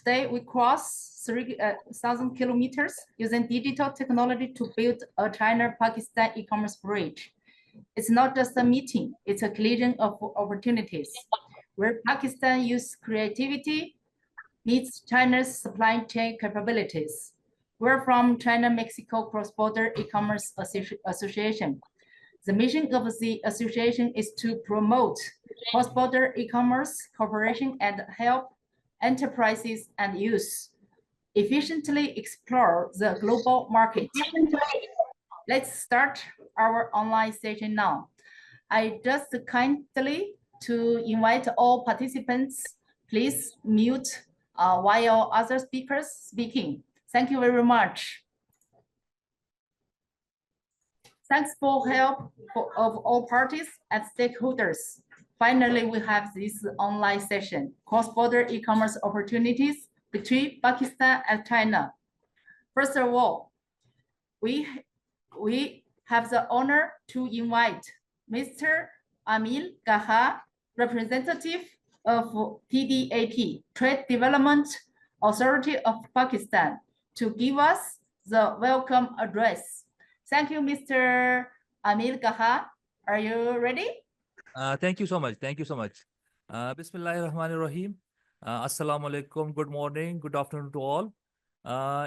Today, we cross 3,000 kilometers using digital technology to build a China-Pakistan e-commerce bridge. It's not just a meeting, it's a collision of opportunities, where Pakistan uses creativity, meets China's supply chain capabilities. We're from China-Mexico Cross-Border E-Commerce Association. The mission of the association is to promote cross-border e-commerce cooperation and help enterprises and youth efficiently explore the global market. Let's start our online session now. I just kindly to invite all participants, please mute while other speakers speaking. Thank you very much. Thanks for help of all parties and stakeholders. Finally, we have this online session, cross-border e-commerce opportunities between Pakistan and China. First of all, we have the honor to invite Mr. Amil Gaha, representative of TDAP, Trade Development Authority of Pakistan, to give us the welcome address. Thank you, Mr. Amil Gaha. Are you ready? Thank you so much. Thank you so much. Bismillahirrahmanirrahim. Assalamu alaikum. Good morning. Good afternoon to all.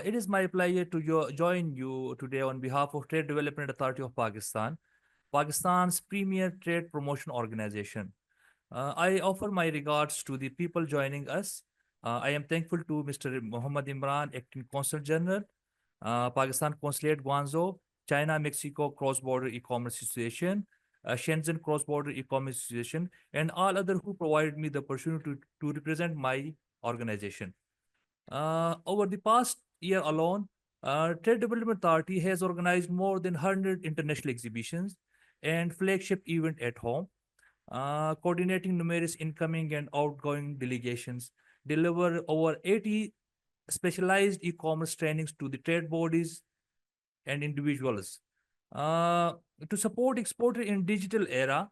It is my pleasure to join you today on behalf of Trade Development Authority of Pakistan, Pakistan's premier trade promotion organization. I offer my regards to the people joining us. I am thankful to Mr. Muhammad Imran, Acting Consul General, Pakistan Consulate Guangzhou, China-Mexico Cross-Border E-Commerce Association, Shenzhen Cross-Border E-Commerce Association, and all others who provided me the opportunity to represent my organization. Over the past year alone, Trade Development Authority has organized more than 100 international exhibitions and flagship events at home, coordinating numerous incoming and outgoing delegations, deliver over 80 specialized e-commerce trainings to the trade bodies and individuals. To support exporter in digital era,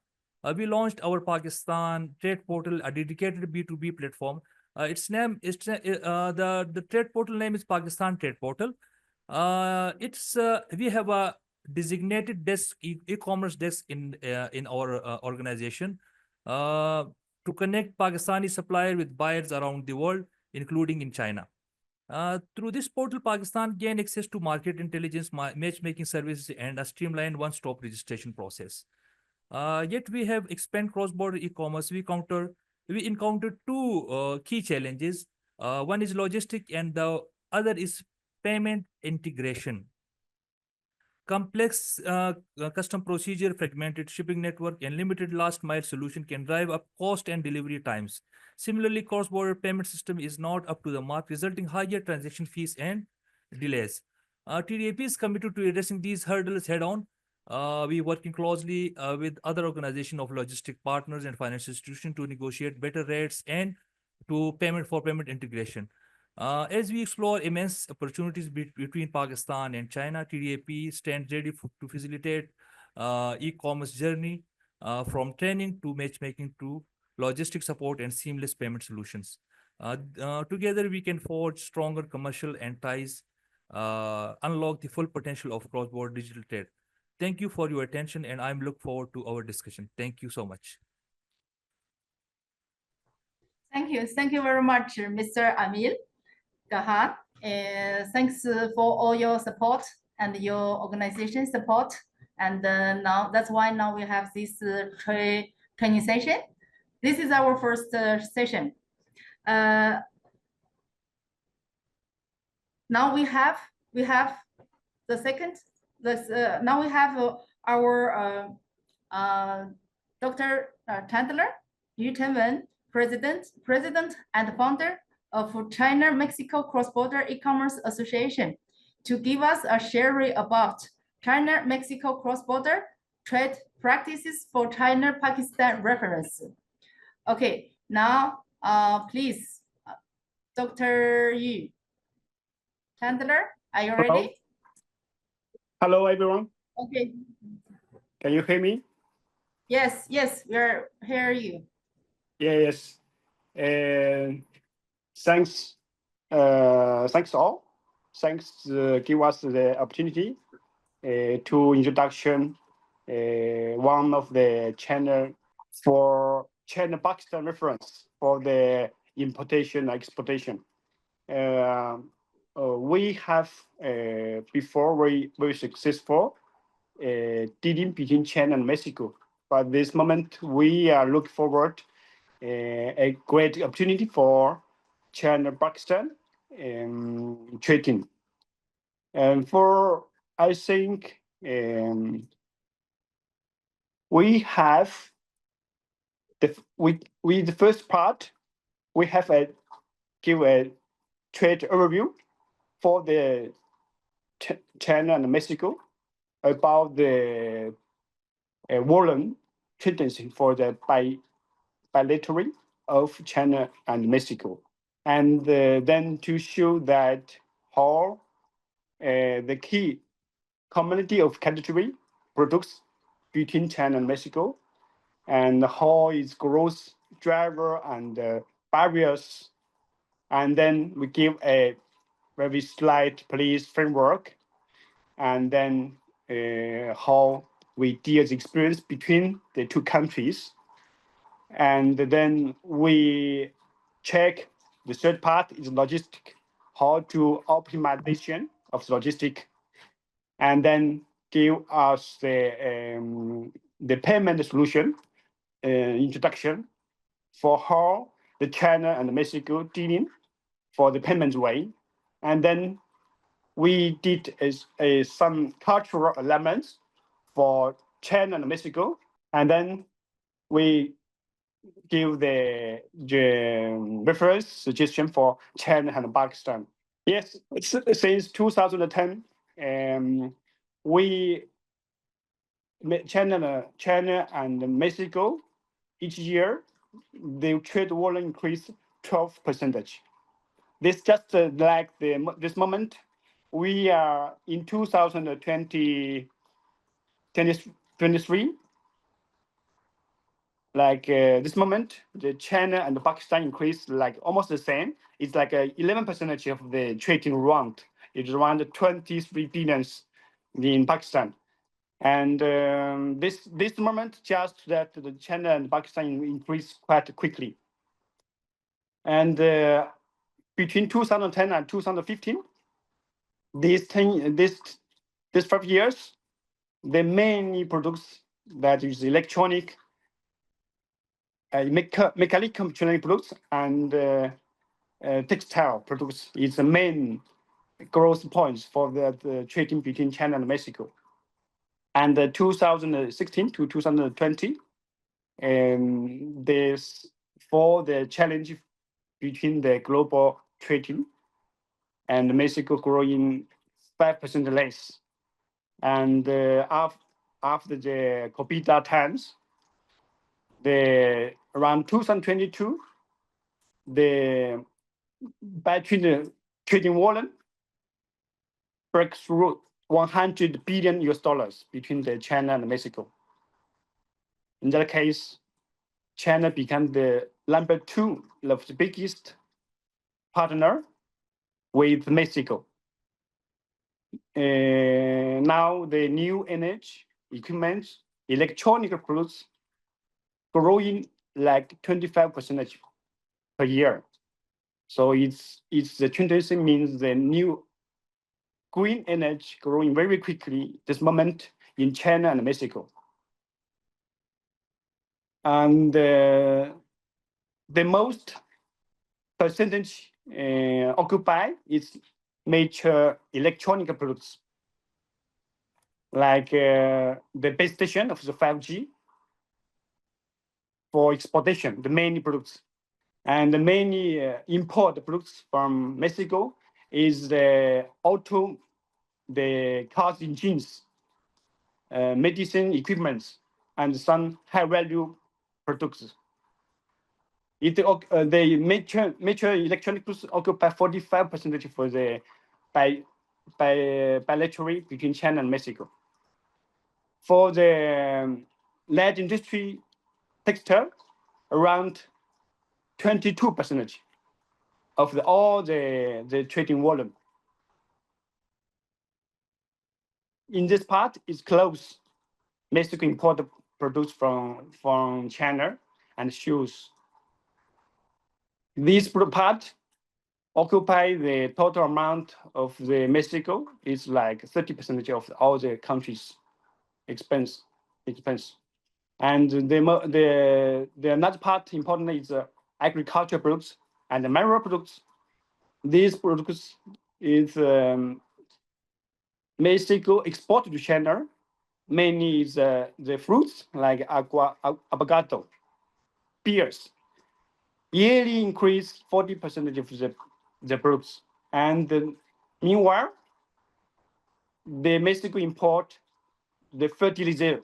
we launched our Pakistan Trade Portal, a dedicated B2B platform. Its name is the trade portal name is Pakistan Trade Portal. We have a designated desk, e-commerce desk in our organization to connect Pakistani suppliers with buyers around the world, including in China. Through this portal, Pakistan gained access to market intelligence, matchmaking services, and a streamlined one-stop registration process. Yet we have expanded cross-border e-commerce. We encountered two key challenges. One is logistic, and the other is payment integration. Complex custom procedure, fragmented shipping network, and limited last mile solution can drive up cost and delivery times. Similarly, cross-border payment system is not up to the mark, resulting higher transaction fees and delays. TDAP is committed to addressing these hurdles head-on. We working closely with other organizations of logistic partners and financial institutions to negotiate better rates and to payment integration. As we explore immense opportunities between Pakistan and China, TDAP stands ready to facilitate e-commerce journey from training to matchmaking to logistic support and seamless payment solutions. Together, we can forge stronger commercial and ties, unlock the full potential of cross-border digital trade. Thank you for your attention, and I'm look forward to our discussion. Thank you so much. Thank you very much, Mr. Amil Gahan. Thanks for all your support and your organization support. And now that's why now we have this training session. This is our first session. Now we have the second. Now we have our Dr. Chandler Yu Chenwen, President and founder of China-Mexico Cross-Border E-Commerce Association, to give us a sharing about China-Mexico cross-border trade practices for China-Pakistan reference. Okay, now please, Dr. Yu. Chandler, are you ready? Hello, everyone. Okay. Can you hear me? Yes, we're hear you. Yes. Thanks Thanks all. Thanks give us the opportunity to introduction one of the channel for China-Pakistan reference for the importation and exportation. We have before very successful dealing between China and Mexico, but this moment we are looking forward a great opportunity for China-Pakistan trading. And for I think we have the first part we have give a trade overview for the China and Mexico about the volume tendency for the bilateral of China and Mexico, and then to show that how the key community of category products between China and Mexico, and how its growth driver and barriers, and then we give a very slight police framework, and then how we deal the experience between the two countries, and then we check the third part is logistic, how to optimization of logistic, and then give us the payment solution introduction for how the China and Mexico dealing for the payment way, and then we did some cultural elements for China and Mexico, and then we give the reference suggestion for China and Pakistan. Yes, since 2010, we China and Mexico each year the trade volume increase 12%. This just like this moment. We are in 2023. Like this moment, the China and the Pakistan increase like almost the same. It's like 11% of the trading round. It's around 23 billions in Pakistan. And this moment, just that the China and Pakistan increase quite quickly. And between 2010 and 2015, this 5 years, the main products that is electronic, mechanical products and textile products is the main growth points for the trading between China and Mexico. And 2016 to 2020, there's for the challenge between the global trading and Mexico growing 5% less. And after the COVID times, around 2022, the battery trading volume breaks through $100 billion between the China and Mexico. In that case, China became the number 2 of the biggest partner with Mexico. Now the new energy equipment, electronic products growing like 25% per year. So it's the tendency means the new green energy growing very quickly this moment in China and Mexico. And the most percentage occupied is major electronic products, like the base station of the 5G for exportation, the main products. And the main import products from Mexico is the auto, the cars engines, medicine equipment, and some high-value products. The major electronic products occupy 45% for the bilateral between China and Mexico. For the light industry textile, around 22%. of all the trading volume. In this part, it's clothes, Mexico import products from China, and shoes. This part occupy the total amount of the Mexico is like 30% of all the country's expense. And the another part important is agriculture products and the mineral products. These products is Mexico export to China. Mainly is the fruits like avocado, pears. Yearly increase 40% of the products. And meanwhile, the Mexico import the fertilizer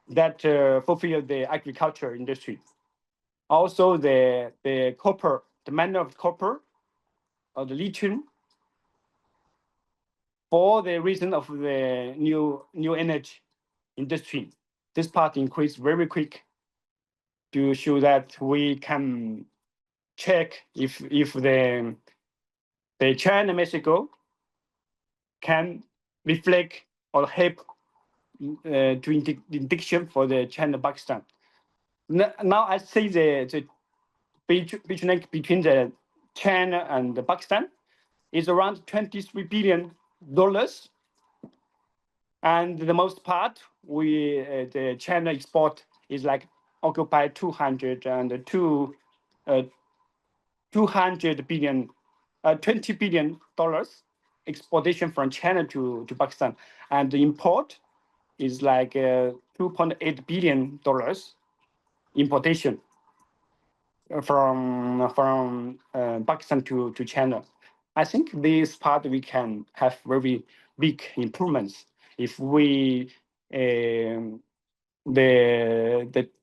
that fulfill the agriculture industry. Also, the copper, the mine of copper, or the lithium, for the reason of the new energy industry. This part increased very quick to show that we can check if the China Mexico can reflect or help to indication for the China Pakistan. Now I say the between the China and the Pakistan is around $23 billion, and the most part the China export is like occupy 200 billion, $20 billion exportation from China to Pakistan, and the import is like $2.8 billion importation from Pakistan to China. I think this part we can have very big improvements if we the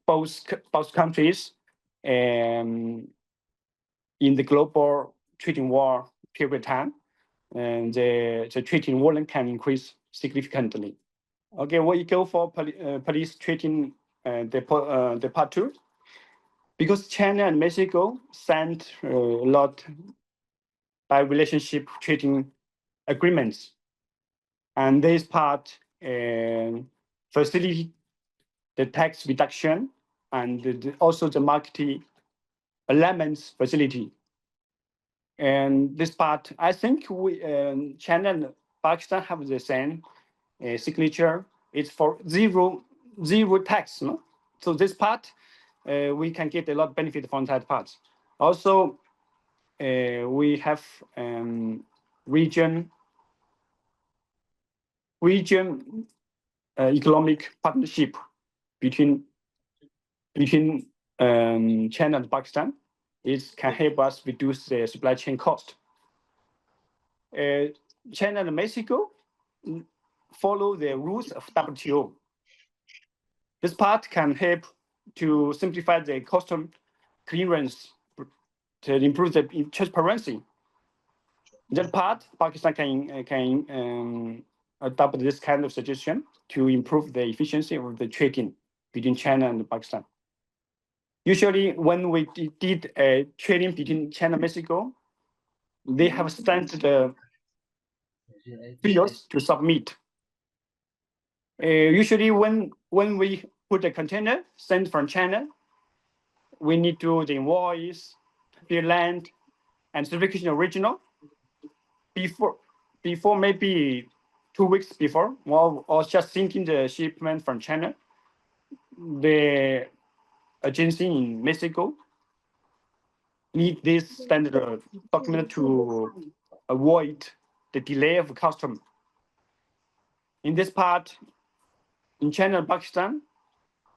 both countries in the global trading war period of time, and the trading volume can increase significantly. Okay, we go for police trading the part two. Because China and Mexico signed a lot by relationship trading agreements, and this part facilitate the tax reduction and also the market alignments facility. And this part, I think we China and Pakistan have the same signature. It's for zero tax. No? So this part we can get a lot of benefit from that part. Also, we have region economic partnership between China and Pakistan. It can help us reduce the supply chain cost. China and Mexico follow the rules of WTO. This part can help to simplify the custom clearance to improve the transparency. That part, Pakistan can adopt this kind of suggestion to improve the efficiency of the trading between China and Pakistan. Usually, when we did a trading between China and Mexico, they have standard fields to submit. Usually, when we put a container sent from China, we need to the invoice, the land, and certification original. Before maybe 2 weeks before, while I was just thinking the shipment from China, the agency in Mexico need this standard document to avoid the delay of custom. In this part, in China and Pakistan,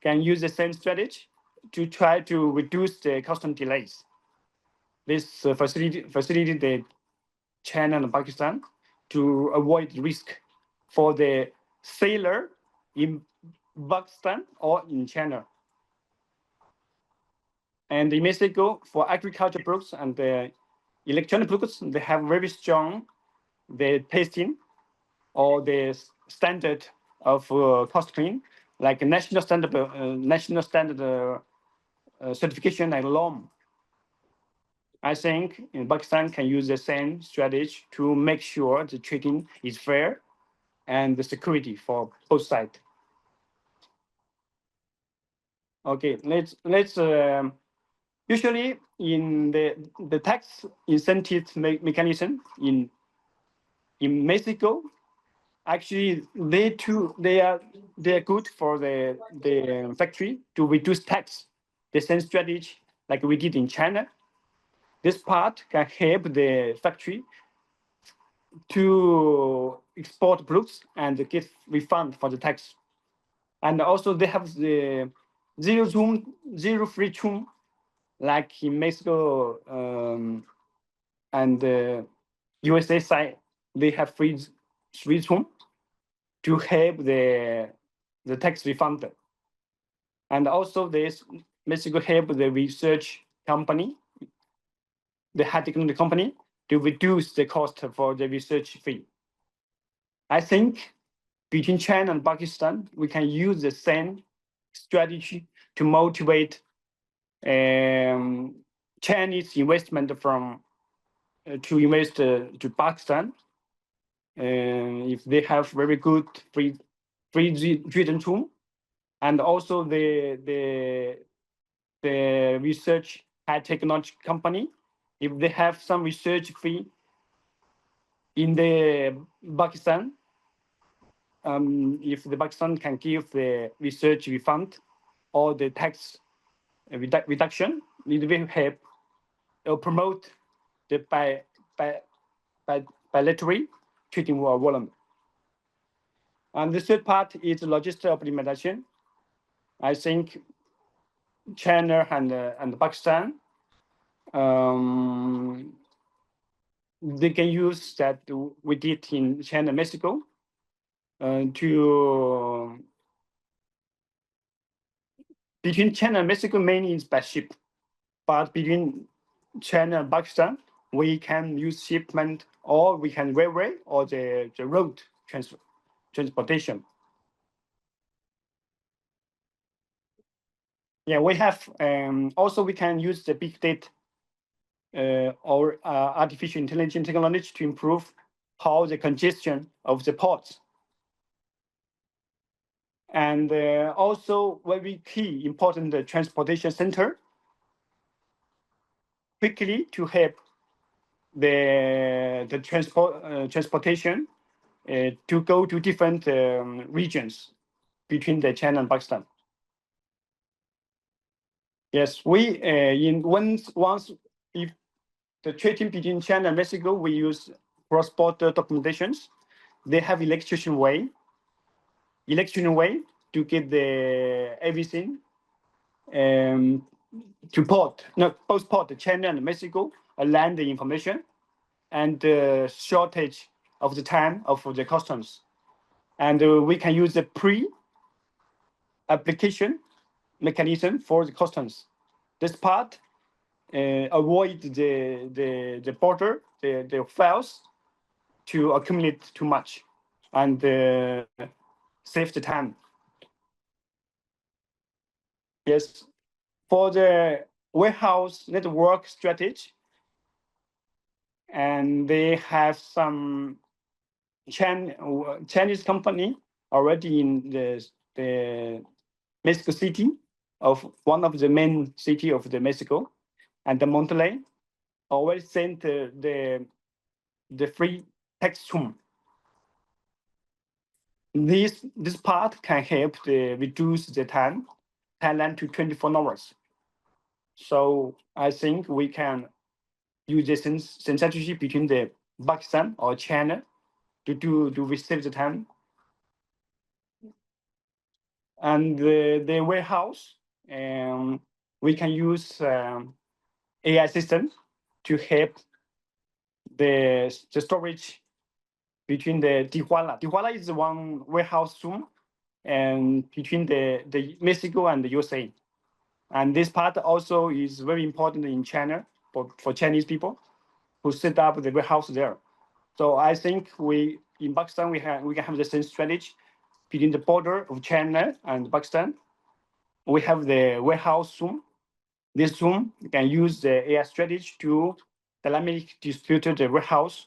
can use the same strategy to try to reduce the custom delays. This facility the China and Pakistan to avoid risk for the seller in Pakistan or in China. And in Mexico, for agriculture products and the electronic products, they have very strong the testing or the standard of cost clean, like a national standard certification like LOM. I think Pakistan can use the same strategy to make sure the trading is fair and the security for both sides. Okay, let's usually in the tax incentive mechanism in Mexico, actually they are good for the factory to reduce tax. The same strategy like we did in China. This part can help the factory to export products and get refund for the tax. And also they have the zero free zone, like in Mexico and USA side, they have free zone to help the tax refund. And also this Mexico help the research company, the high technology company, to reduce the cost for the research fee. I think between China and Pakistan, we can use the same strategy to motivate Chinese investment from to invest to Pakistan. If they have very good free trade tool, and also the research high technology company, if they have some research fee in the Pakistan, if the Pakistan can give the research refund or the tax reduction, it will help promote the bilateral trading volume. And the third part is logistic optimization. I think China and Pakistan, they can use that we did in China, Mexico, to between China and Mexico mainly is by ship, but between China and Pakistan, we can use shipment or we can railway or the road transportation. Yeah, we have also we can use the big data or artificial intelligence technology to improve how the congestion of the ports. And also very key important transportation center quickly to help the transportation to go to different regions between the China and Pakistan. Yes, we once if the trading between China and Mexico, we use cross-border documentations. They have election way to get the everything to both port, China and Mexico, land the information, and the shortage of the time of the customs. And we can use the pre-application mechanism for the customs. This part avoid the border, the files to accumulate too much and save the time. Yes, for the warehouse network strategy, and they have some Chinese company already in the Mexico City, of one of the main city of the Mexico, and the Monterrey already sent the free tax home. This part can help reduce the time to 24 hours. So I think we can use the strategy between the Pakistan or China to receive the time. And the warehouse, we can use AI system to help the storage between the Tijuana. Tijuana is the one warehouse room and between the Mexico and the USA. And this part also is very important in China for Chinese people who set up the warehouse there. So I think in Pakistan we can have the same strategy between the border of China and Pakistan. We have the warehouse room This Zoom can use the AI strategy to dynamically distribute the warehouse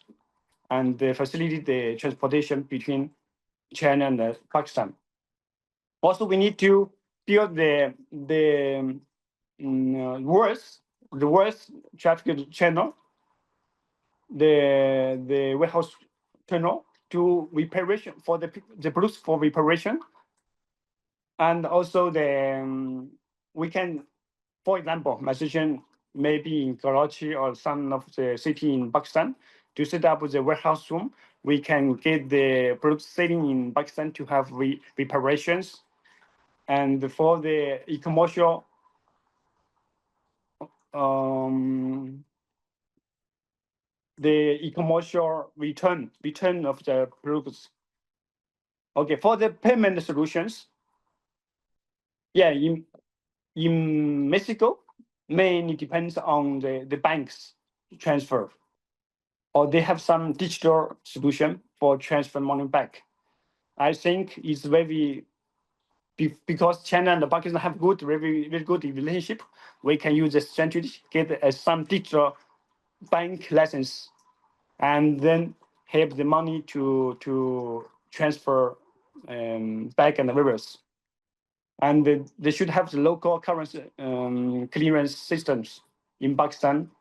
and facilitate the transportation between China and Pakistan. Also, we need to build the worst traffic channel, the warehouse tunnel to reparation for the products for reparation, and also we can, for example, my suggestion maybe in Karachi or some of the city in Pakistan to set up the warehouse room. We can get the products selling in Pakistan to have reparations, and for the e-commercial return of the products. Okay, for the payment solutions, yeah, in Mexico, mainly depends on the bank's transfer, or they have some digital solution for transfer money back. I think it's very, because China and Pakistan have very good relationship, we can use this strategy, get some digital bank license, and then have the money to transfer back and reverse. And they should have the local currency clearance systems in Pakistan,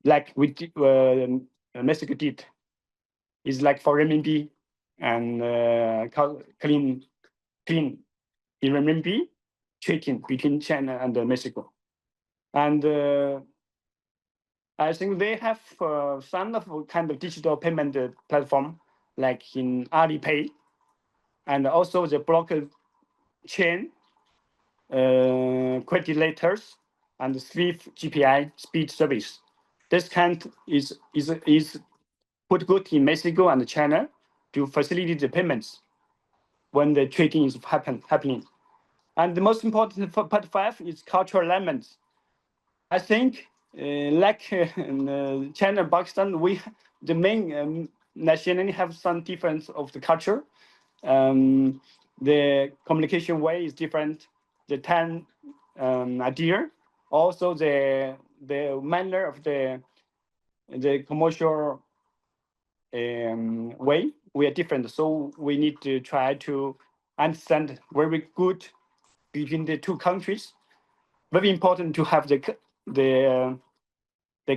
like Mexico did. It's like for renminbi and clean in renminbi trading between China and Mexico. And I think they have some of kind of digital payment platform, like in Alipay, and also the blockchain credit letters and Swift GPI speed service. This kind is put good in Mexico and China to facilitate the payments when the trading is happening. And the most important for part 5 is cultural elements. I think like China and Pakistan, the main nationality have some difference of the culture. The communication way is different. The time idea, also the manner of the commercial way, we are different. So we need to try to understand very good between the two countries. Very important to have the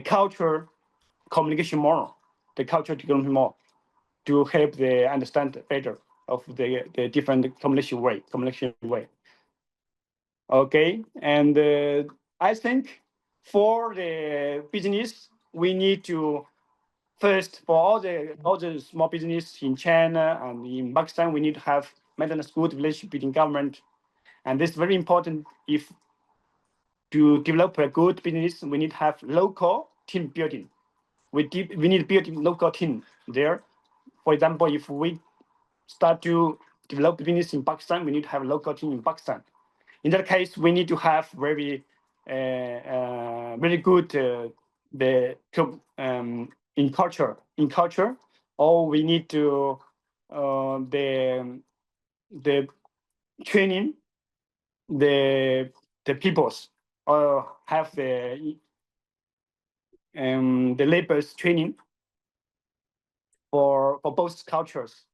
culture communication more, the culture development more, to help the understand better of the different communication way. Okay, and I think for the business, we need to first, for all the small business in China and in Pakistan, we need to have maintenance good relationship between government, and this is very important. If to develop a good business, we need to have local team building. We need to build local team there. For example, if we start to develop business in Pakistan, we need to have a local team in Pakistan. In that case, we need to have very good in culture, or we need to the training the peoples, or have the laborers training for both cultures,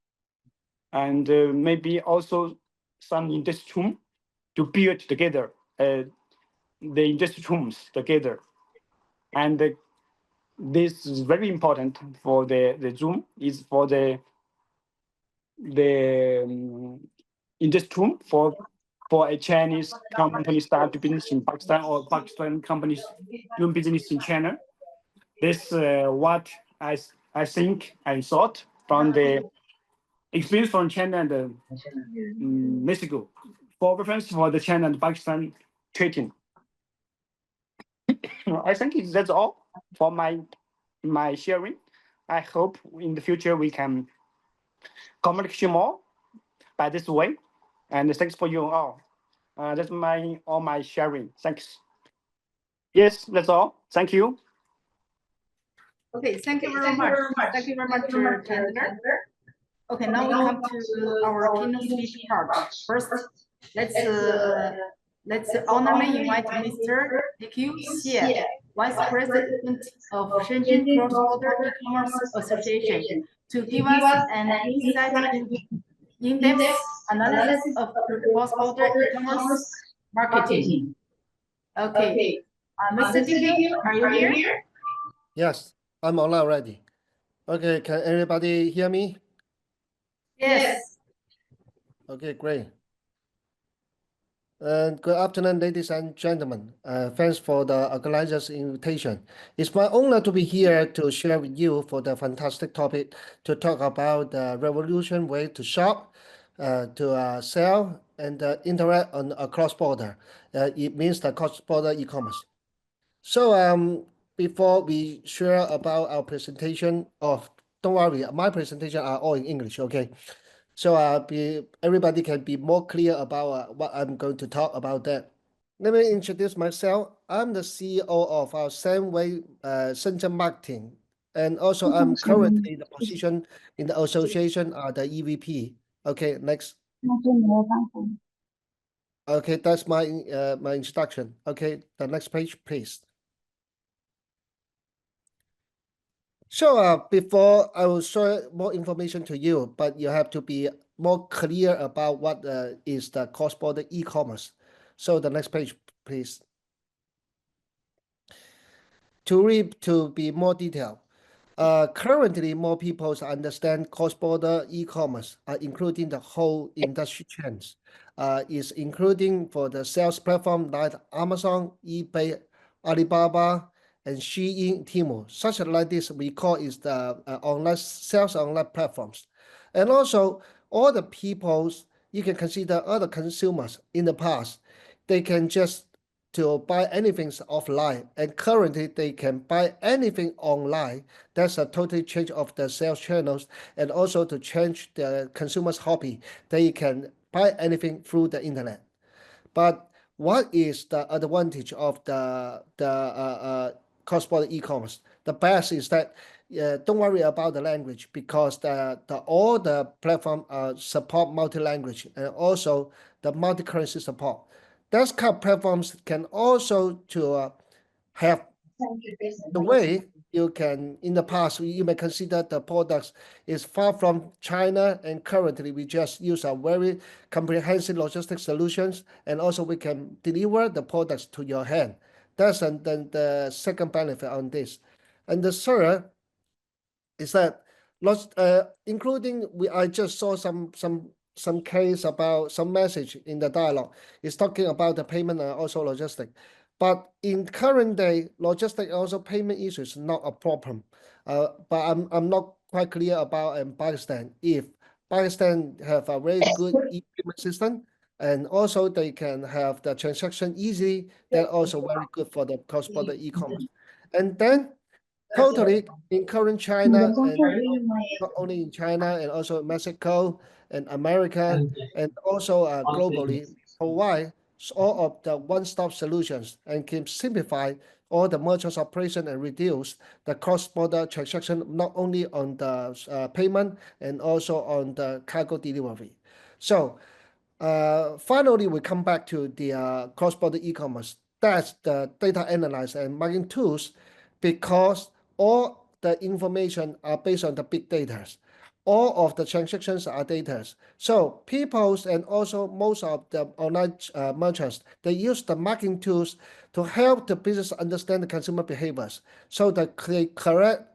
and maybe also some industry room to build together the industry rooms together. And this is very important for the Zoom, is for the industry room for a Chinese company start to business in Pakistan, or Pakistan companies doing business in China. This what I think I thought from the experience from China and Mexico, for reference for the China and Pakistan trading. I think that's all for my sharing. I hope in the future we can communicate more by this way. And thanks for you all. That's all my sharing. Thanks. Yes, that's all. Thank you. Okay, thank you very much. Thank you very much, Chandler. Okay, now we come to our keynote speech part. First, let's Let's honorably invite Mr. DQ Xie, Vice President of Shenzhen Cross-Border E-Commerce Association, to give us an in-depth analysis of cross-border e-commerce marketing. Okay, Mr. DQ, are you here? Yes, I'm online already. Okay, can everybody hear me? Yes. Okay, great. And good afternoon, ladies and gentlemen. Thanks for the organizer's invitation. It's my honor to be here to share with you for the fantastic topic to talk about the revolution way to shop, to sell, and interact on a cross-border. It means the cross-border e-commerce. So before we share about our presentation, don't worry, my presentation are all in English, okay? So everybody can be more clear about what I'm going to talk about that. Let me introduce myself. I'm the CEO of our Samway Shenzhen Marketing, and also I'm currently the position in the association, the EVP. Okay, next. Okay, that's my my introduction. Okay, the next page, please. So before I will share more information to you, but you have to be more clear about what is the cross-border e-commerce. So the next page, please. To be more detailed, currently more people understand cross-border e-commerce, including the whole industry trends, is including for the sales platform like Amazon, eBay, Alibaba, and Shein, Temu. Such like this, we call is the online sales online platforms. And also all the peoples, you can consider other consumers in the past, they can just to buy anything offline, and currently they can buy anything online. That's a total change of the sales channels, and also to change the consumer's hobby. They can buy anything through the internet. But what is the advantage of the cross-border e-commerce? The best is that don't worry about the language, because all the platform support multi-language, and also the multi-currency support. Those kind of platforms can also to have the way you can, in the past, you may consider the products is far from China, and currently we just use a very comprehensive logistics solutions, and also we can deliver the products to your hand. That's the second benefit on this. And the third is that including I just saw some case about some message in the dialogue is talking about the payment and also logistic. But in current day, logistic also payment issues not a problem. But I'm not quite clear about Pakistan. If Pakistan have a very good e-payment system, and also they can have the transaction easy, that also very good for the cross-border e-commerce. And then totally in current China, and not only in China, and also Mexico and America, and also globally, provide all of the one-stop solutions and can simplify all the merchants operation and reduce the cross-border transaction, not only on the payment and also on the cargo delivery. So finally, we come back to the cross-border e-commerce. That's the data analysis and marketing tools, because all the information are based on the big data. All of the transactions are data. So people and also most of the online merchants, they use the marketing tools to help the business understand the consumer behaviors. So that they correct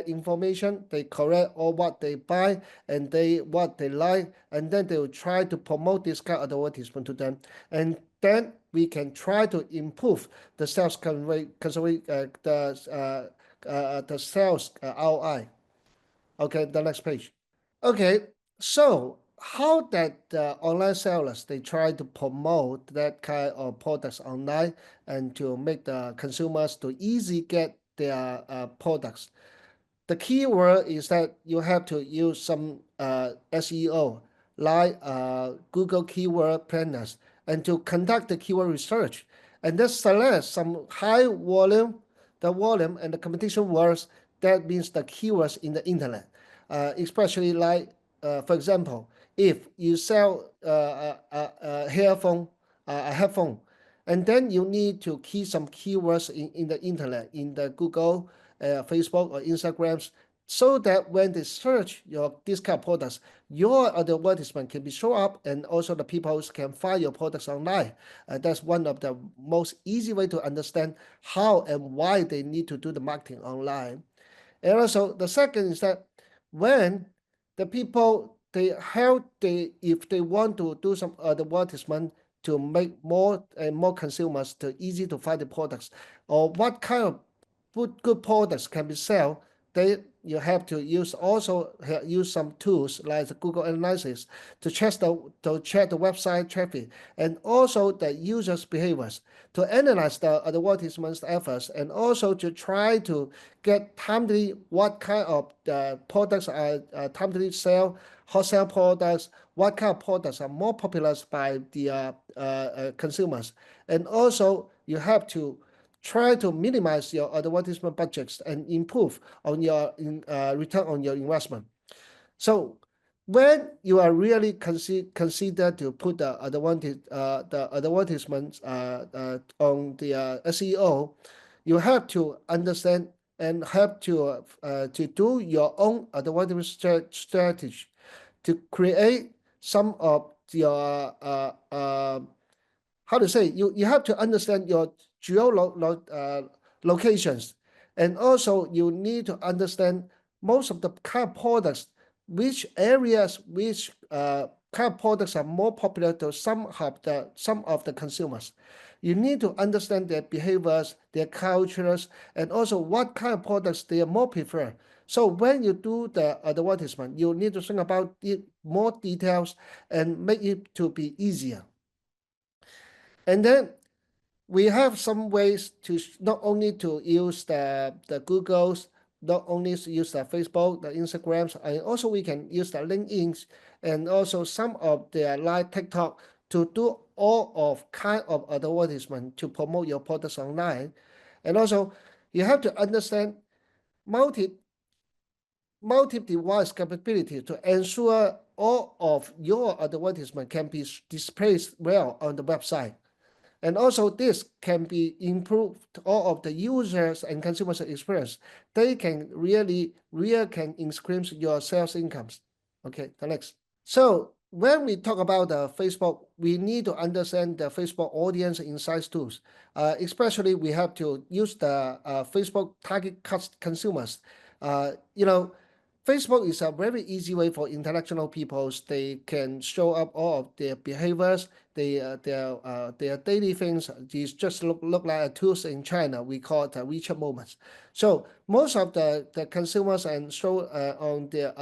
information, they correct all what they buy and what they like, and then they will try to promote this kind of advertisement to them. And then we can try to improve the sales the sales ROI. Okay, the next page. Okay, so how that online sellers, they try to promote that kind of products online and to make the consumers to easy get their products. The key word is that you have to use some SEO, like Google Keyword Planners, and to conduct the keyword research, and then select some high volume, the volume and the competition words. That means the keywords in the internet, especially like, for example, if you sell a headphone, And then you need to key some keywords in the internet, in the Google, Facebook, or Instagrams, so that when they search this kind of products, your advertisement can be show up, and also the people can find your products online. That's one of the most easy way to understand how and why they need to do the marketing online. And also the second is that when the people if they want to do some advertisement to make more and more consumers to easy to find the products, or what kind of good products can be sold, you have to use some tools like the Google Analytics to check the website traffic and also the users' behaviors, to analyze the advertisements efforts, and also to try to get timely what kind of products are timely sell, hot sale products, what kind of products are more popular by the consumers. And also you have to try to minimize your advertisement budgets and improve on your return on your investment. So when you are really consider to put the advertisements on the SEO, you have to understand and have to do your own advertisement strategy to create some of your how to say, you have to understand your locations, and also you need to understand most of the kind of products, which areas, which kind of products are more popular to some of the consumers. You need to understand their behaviors, their cultures, and also what kind of products they are more prefer. So when you do the advertisement, you need to think about it more details and make it to be easier. And then we have some ways to not only to use the Googles, not only use the Facebook, the Instagrams, and also we can use the LinkedIn and also some of the like TikTok to do all of kind of advertisement to promote your products online. And also you have to understand multi-device capability to ensure all of your advertisement can be displayed well on the website. And also this can be improved all of the users and consumers experience. They can really can increase your sales incomes. Okay, the next. So when we talk about the Facebook, we need to understand the Facebook audience insights tools. Especially we have to use the Facebook target consumers. Facebook is a very easy way for international people. They can show up all of their behaviors, their daily things. These just look like tools in China. We call it WeChat moments. So most of the consumers and show on the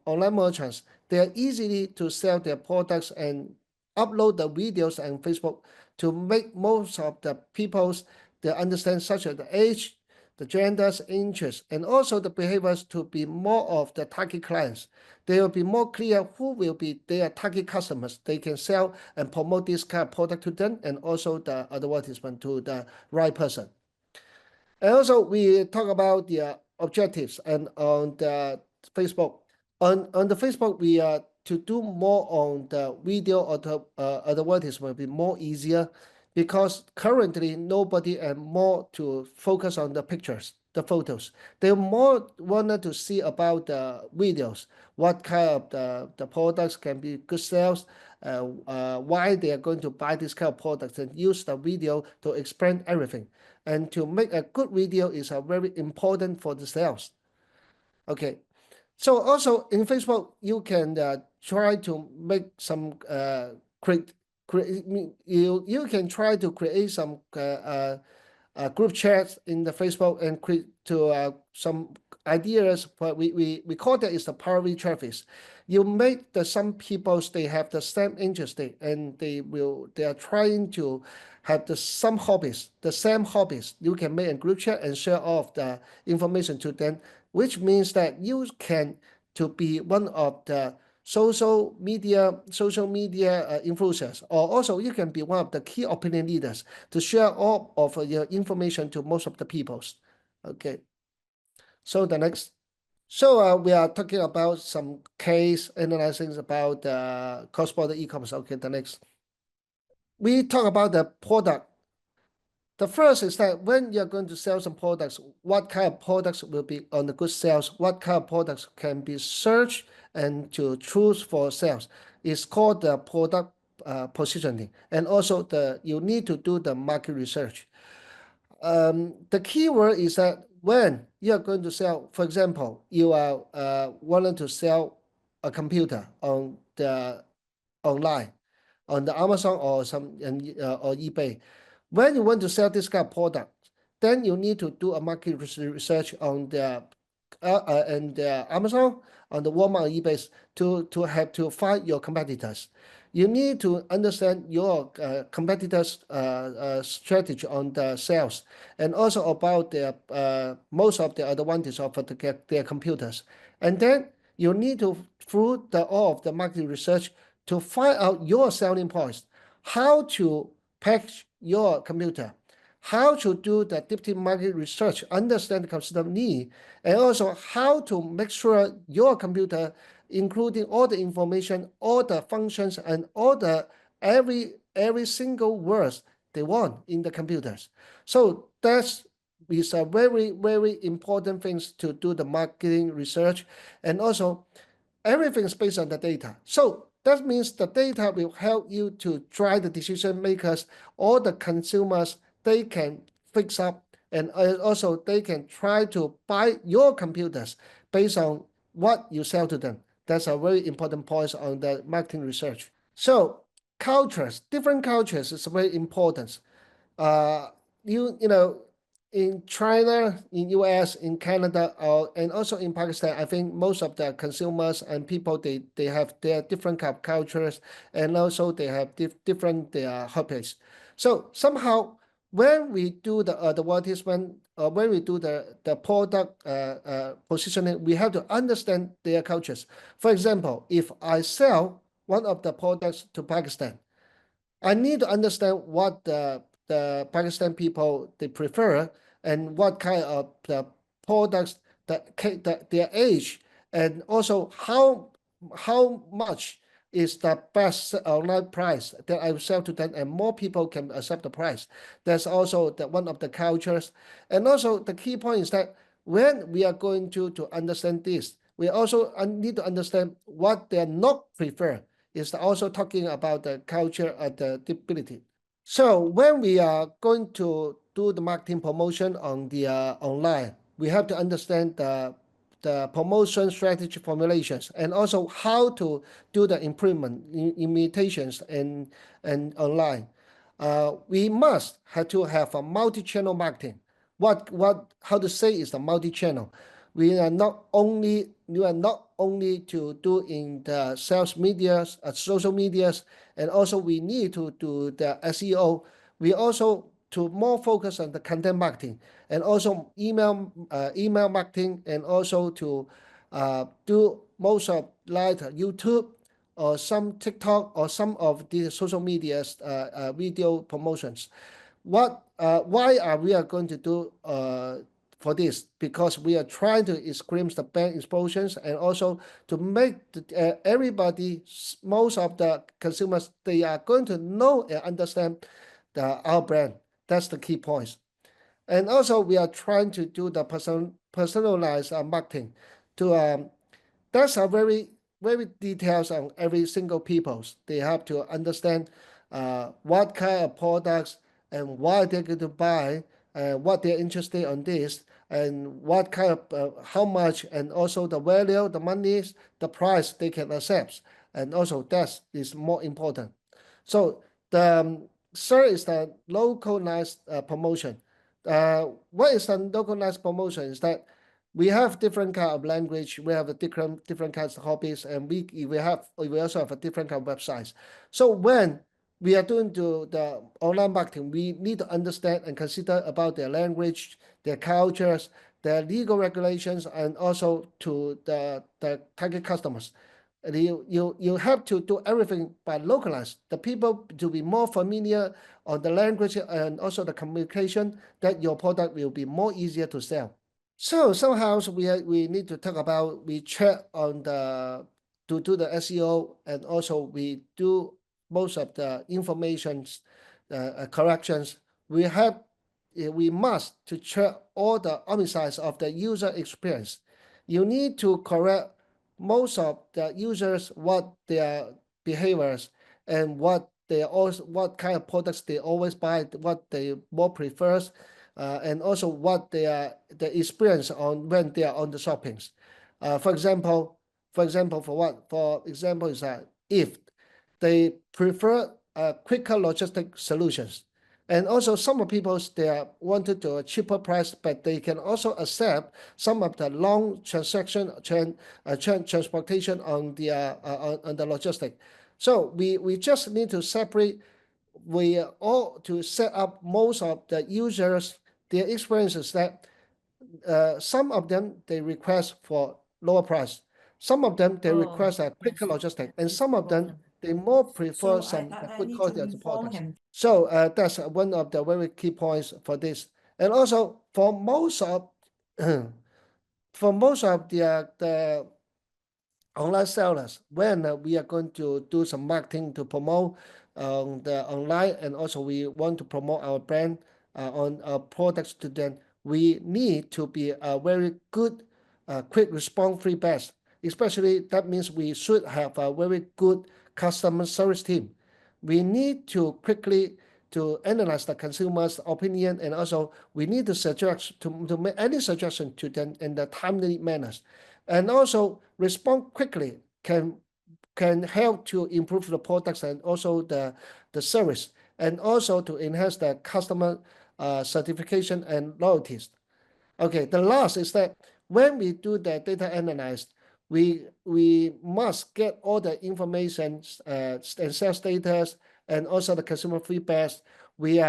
online merchants, they are easily to sell their products and upload the videos on Facebook to make most of the people's they understand such as the age, the genders, interests, and also the behaviors to be more of the target clients. They will be more clear who will be their target customers. They can sell and promote this kind of product to them, and also the advertisement to the right person. And also we talk about the objectives and on the Facebook. On the Facebook, we are to do more on the video or the advertisement will be more easier, because currently nobody and more to focus on the pictures, the photos. They more wanted to see about the videos, what kind of the products can be good sales, why they are going to buy this kind of products, and use the video to explain everything. And to make a good video is very important for the sales. Okay. So also in Facebook, you can try to make some you can try to create some group chats in the Facebook and create to some ideas. But we call that is the priority traffic. You make some people they have the same interest and they are trying to have the same hobbies. You can make a group chat and share all of the information to them, which means that you can to be one of the social media influencers, or also you can be one of the key opinion leaders to share all of your information to most of the peoples. Okay. So the next. So we are talking about some case analyzing about cross-border e-commerce. Okay, the next. we talk about the product. The first is that when you're going to sell some products, what kind of products will be on the good sales? What kind of products can be searched and to choose for sales? It's called the product positioning. And also you need to do the market research. The key word is that when you're going to sell, for example, you are wanting to sell a computer on the online, on the Amazon or or eBay. When you want to sell this kind of product, then you need to do a market research on the Amazon, on the Walmart, eBay to have to find your competitors. You need to understand your competitors' strategy on the sales, and also about their most of the advantage of their computers. And then you need to through all of the market research to find out your selling points, how to package your computer, how to do the deep market research, understand the customer need, and also how to make sure your computer, including all the information, all the functions, and all the every single words they want in the computers. So that's is a very, very important things to do the marketing research, and also everything is based on the data. So that means the data will help you to drive the decision makers, all the consumers, they can fix up, and also they can try to buy your computers based on what you sell to them. That's a very important point on the marketing research. So cultures, different cultures is very important. You know, in China, in US, in Canada, and also in Pakistan, I think most of the consumers and people, they have their different kind of cultures, and also they have different hobbies. So somehow when we do the advertisement, or when we do the product positioning, we have to understand their cultures. For example, if I sell one of the products to Pakistan, I need to understand what the Pakistan people they prefer, and what kind of the products that their age, and also how much is the best online price that I will sell to them, and more people can accept the price. That's also one of the cultures. And also the key point is that when we are going to understand this, we also need to understand what they are not prefer. Is also talking about the culture and the ability. So when we are going to do the marketing promotion on the online, we have to understand the promotion strategy formulations, and also how to do the improvement imitations and online. We must have to have a multi-channel marketing. How to say is the multi-channel. We are not only to do in the sales medias, social medias, and also we need to do the SEO. We also to more focus on the content marketing, and also email marketing, and also to do most of like YouTube or some TikTok or some of the social medias video promotions. Why are we going to do for this? Because we are trying to increase the brand exposures, and also to make everybody, most of the consumers, they are going to know and understand our brand. That's the key points. And also we are trying to do the personalized marketing. That's a very, very details on every single people's. They have to understand what kind of products and why they're going to buy, and what they're interested on this, and what kind of how much, and also the value, the money, the price they can accept, and also that is more important. So the third is the localized promotion. What is the localized promotion? Is that we have different kind of language, we have a different kinds of hobbies, and we also have a different kind of websites. So when we are doing the online marketing, we need to understand and consider about their language, their cultures, their legal regulations, and also to the target customers. You have to do everything by localize the people to be more familiar on the language, and also the communication, that your product will be more easier to sell. So somehow we need to talk about, we check on to do the SEO, and also we do most of the informations corrections, we must to check all the omisides of the user experience. You need to correct most of the users what their behaviors and what kind of products they always buy, what they more prefers, and also what the experience on when they are on the shoppings. For example, is that if they prefer quicker logistic solutions, and also some of people they wanted to a cheaper price, but they can also accept some of the long transportation on the logistic. So we just need to separate. We all to set up most of the users their experiences that some of them they request for lower price, some of them they request a quicker logistic, and some of them they more prefer some good quality of the products. So that's one of the very key points for this. And also for most of the online sellers, when we are going to do some marketing to promote the online, and also we want to promote our brand on our products to them, we need to be a very good quick response feedback. Especially that means we should have a very good customer service team. We need to quickly to analyze the consumer's opinion, and also we need to suggest to make any suggestion to them in the timely manners, and also respond quickly can help to improve the products and also the service, and also to enhance the customer certification and loyalties. Okay, the last is that when we do the data analysis, we must get all the information and sales data and also the consumer feedbacks. We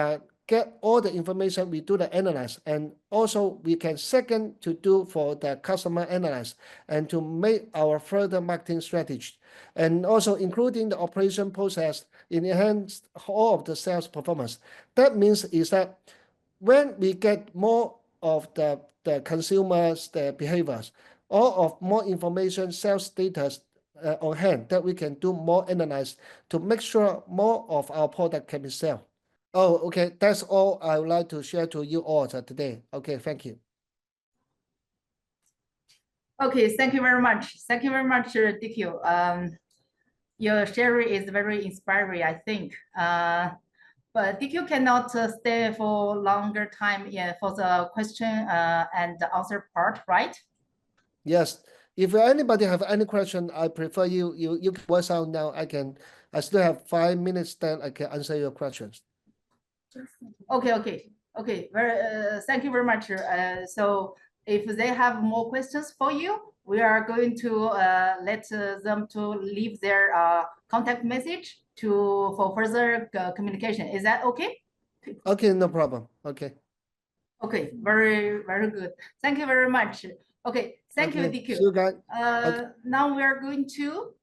get all the information, we do the analysis, and also we can second to do for the customer analysis and to make our further marketing strategy, and also including the operation process in enhance all of the sales performance. That means is that when we get more of the consumers, the behaviors, all of more information, sales data on hand, that we can do more analysis to make sure more of our product can be sold. Oh, okay. That's all I would like to share to you all today. Okay, thank you. Okay, thank you very much. Thank you very much, DQ. Your sharing is very inspiring, I think. But DQ cannot stay for longer time for the question and the answer part, right? Yes. If anybody have any question, I prefer you can voice out now. I still have 5 minutes, then I can answer your questions. Okay. Thank you very much. So if they have more questions for you, we are going to let them to leave their contact message for further communication. Is that okay? Okay, no problem. Okay. Okay, very good. Thank you very much. Okay, thank you, DQ. See you guys. Now we're going to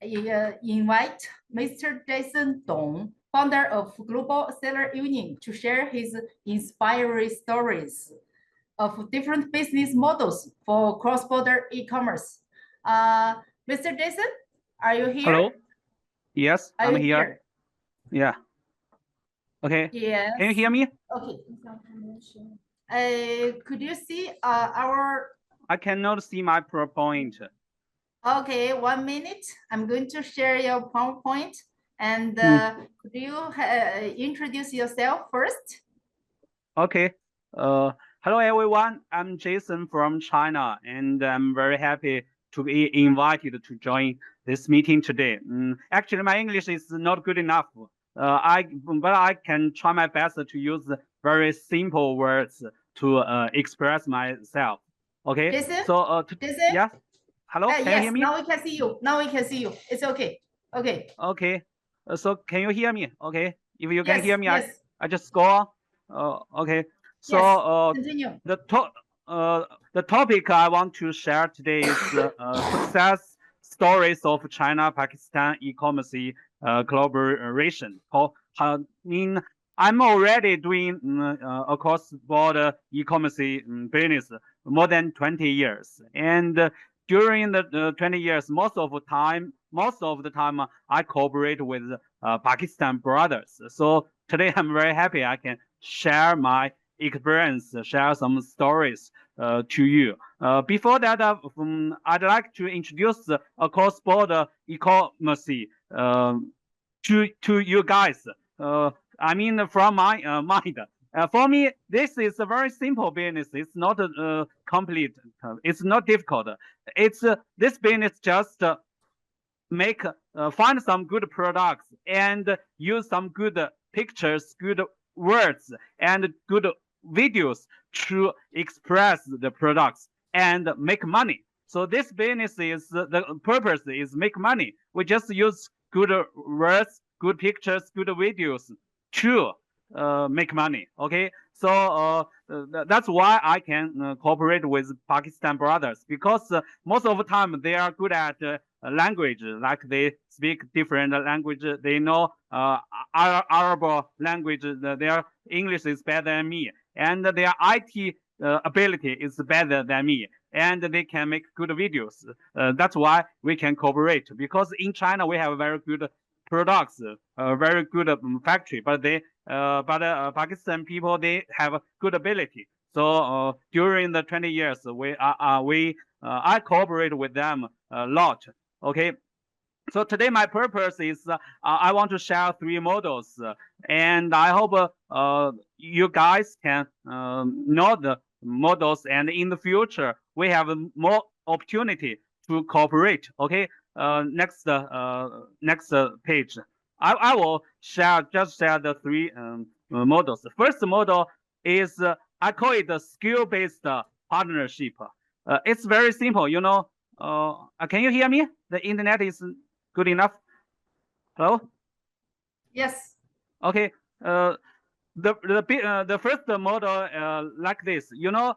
invite Mr. Jason Dong, founder of Global Seller Union, to share his inspiring stories of different business models for cross-border e-commerce. Mr. Jason, are you here? Hello. Yes, I'm here. Yeah. Okay. Yes. Can you hear me? Okay. Could you see our? I cannot see my PowerPoint. Okay, 1 minute. I'm going to share your PowerPoint, and could you introduce yourself first? Okay. Hello everyone. I'm Jason from China, and I'm very happy to be invited to join this meeting today. Actually, my English is not good enough. But I can try my best to use very simple words to express myself. Okay. Jason? So Jason? yeah. Hello. Can you hear me? Now we can see you. Now we can see you. It's okay. Okay. Okay. So can you hear me? Okay. If you can hear me, yes. I just go on. Okay. So continue. the topic I want to share today is success stories of China-Pakistan e-commerce collaboration. I'm already doing a cross-border e-commerce business more than 20 years, and during the 20 years, most of the time most of the time I cooperate with Pakistan brothers. So today I'm very happy I can share my experience, share some stories to you. Before that, I'd like to introduce a cross-border e-commerce to you guys. I mean, from my mind. For me, this is a very simple business. It's not complete. It's not difficult. It's this business just find some good products and use some good pictures, good words, and good videos to express the products and make money. So this business is the purpose is make money. We just use good words, good pictures, good videos to make money. Okay, so that's why I can cooperate with Pakistan brothers, because most of the time they are good at language, like they speak different language. They know Arab language. Their English is better than me, and their IT ability is better than me, and they can make good videos. That's why we can cooperate, because in China we have very good products, very good factory, but Pakistan people, they have good ability. So during the 20 years, I cooperate with them a lot. Okay. So today my purpose is I want to share 3 models, and I hope you guys can know the models, and in the future we have more opportunity to cooperate. Okay, next page. I will just share the 3 models. The first model is I call it the skill-based partnership. It's very simple. You know, can you hear me? The internet is good enough. Hello. Yes. Okay. The first model like this. You know,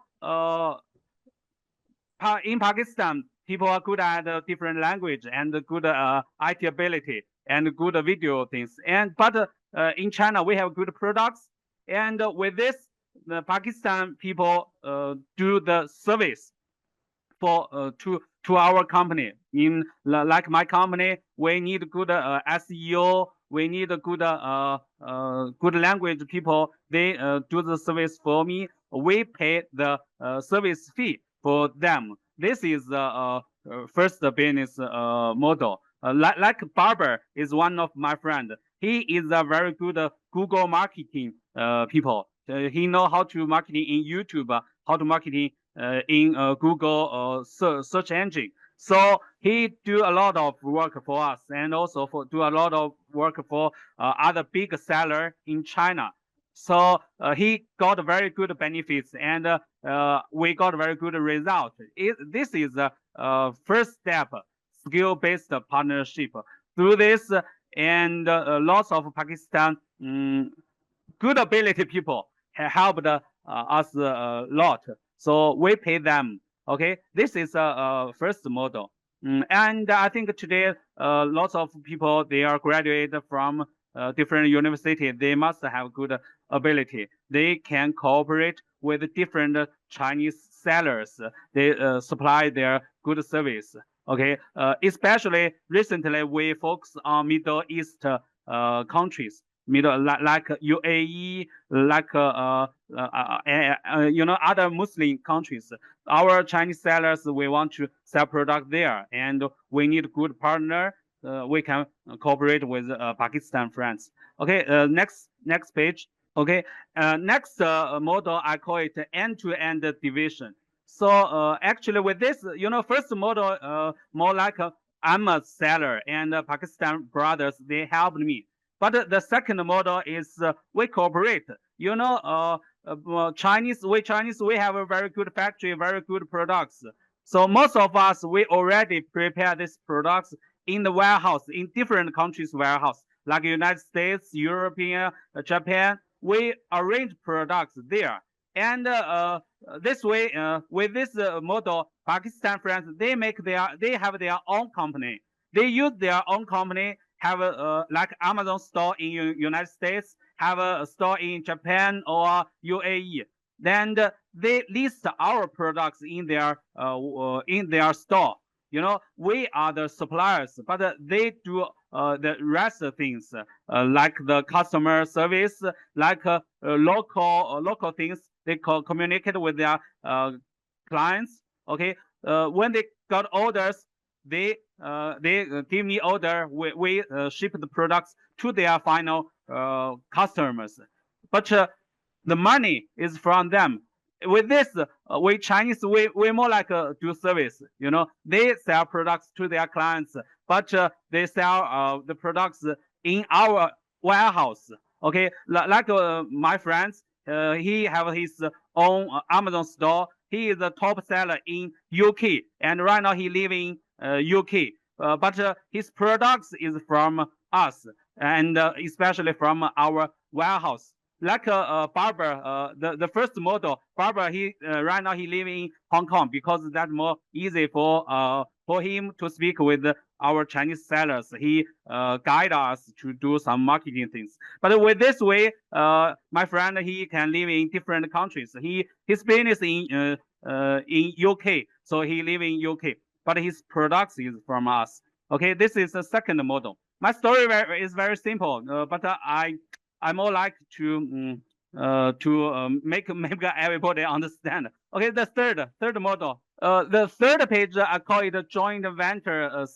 in Pakistan, people are good at different language and good IT ability and good video things. But in China, we have good products, and with this, the Pakistan people do the service for to our company. In like my company, we need good SEO. We need good good language people. They do the service for me. We pay the service fee for them. This is the first business model. Like Barber is one of my friend. He is a very good Google marketing people. He know how to marketing in YouTube, how to marketing in Google search engine. So he do a lot of work for us, and also do a lot of work for other big seller in China. So he got very good benefits, and we got very good result. This is the first step, skill-based partnership. Through this, and lots of Pakistan good ability people helped us a lot. So we pay them. Okay, this is a first model. And I think today lots of people, they are graduated from different university. They must have good ability. They can cooperate with different Chinese sellers. They supply their good service. Okay, especially recently we focus on Middle East countries, like UAE, like you know, other Muslim countries. Our Chinese sellers, we want to sell product there, and we need good partner. We can cooperate with Pakistan friends. Okay, next page. Okay, next model, I call it end-to-end division. So actually with this, you know, first model more like I'm a seller, and Pakistan brothers, they helped me. But the second model is we cooperate. You know, Chinese, we have a very good factory, very good products. So most of us, we already prepare these products in the warehouse, in different countries' warehouse, like United States, European, Japan. We arrange products there. And this way, with this model, Pakistan friends, they have their own company. They use their own company, have like Amazon store in United States, have a store in Japan or UAE. Then they list our products in their store. You know, we are the suppliers, but they do the rest of things, like the customer service, like local things. They communicate with their clients. Okay, when they got orders, they give me order. We ship the products to their final customers, but the money is from them. With this, we Chinese, we more like do service. You know, they sell products to their clients, but they sell the products in our warehouse. Okay, like my friends, he have his own Amazon store. He is the top seller in UK, and right now he live in UK. But his products is from us, and especially from our warehouse. Like Barber, the first model, Barber, he right now he live in Hong Kong because that's more easy for him to speak with our Chinese sellers. He guide us to do some marketing things. But with this way, my friend, he can live in different countries. His business in UK, so he live in UK, but his products is from us. Okay, this is the second model. My story is very simple, but I more like to make everybody understand. Okay, the third model. The third page I call it a joint venture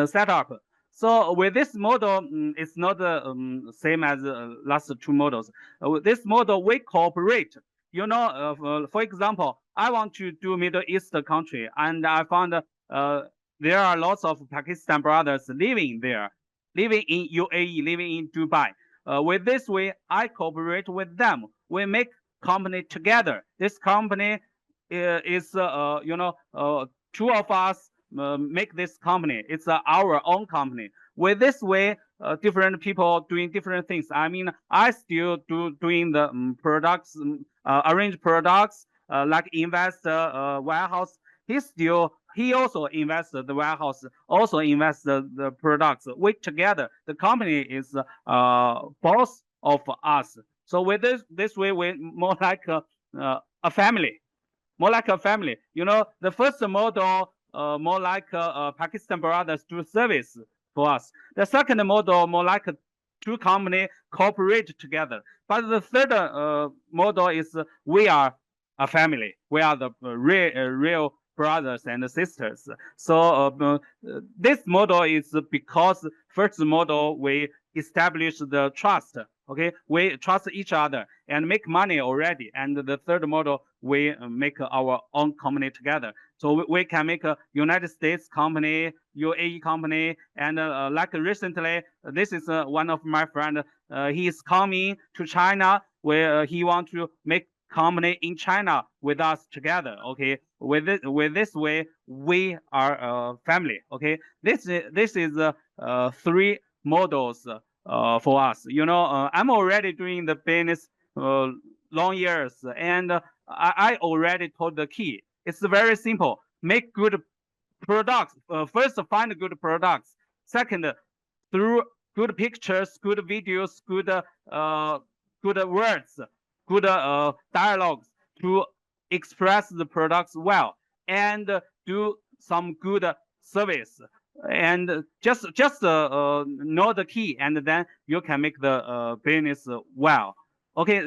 setup. So with this model, it's not the same as last two models. With this model, we cooperate. You know, for example, I want to do Middle East country, and I found there are lots of Pakistan brothers living there, living in UAE, living in Dubai. With this way, I cooperate with them. We make company together. This company is, you know, two of us make this company. It's our own company. With this way, different people doing different things. I mean, I still doing the products, arrange products, like invest warehouse. He also invested the warehouse, also invested the products. We together, the company is both of us. So with this way, we more like a family, more like a family. You know, the first model more like Pakistan brothers do service for us. The second model more like two company cooperate together. But the third model is we are a family. We are the real brothers and sisters. So this model is because first model we establish the trust. Okay, we trust each other and make money already. And the third model, we make our own company together. So we can make a United States company, UAE company, and like recently, this is one of my friend. He is coming to China where he want to make company in China with us together. Okay, with this way, we are a family. Okay, this is three models for us. You know, I'm already doing the business long years, and I already told the key. It's very simple. Make good products. First, find good products. Second, through good pictures, good videos, good words, good dialogues to express the products well, and do some good service. And just know the key, and then you can make the business well. Okay,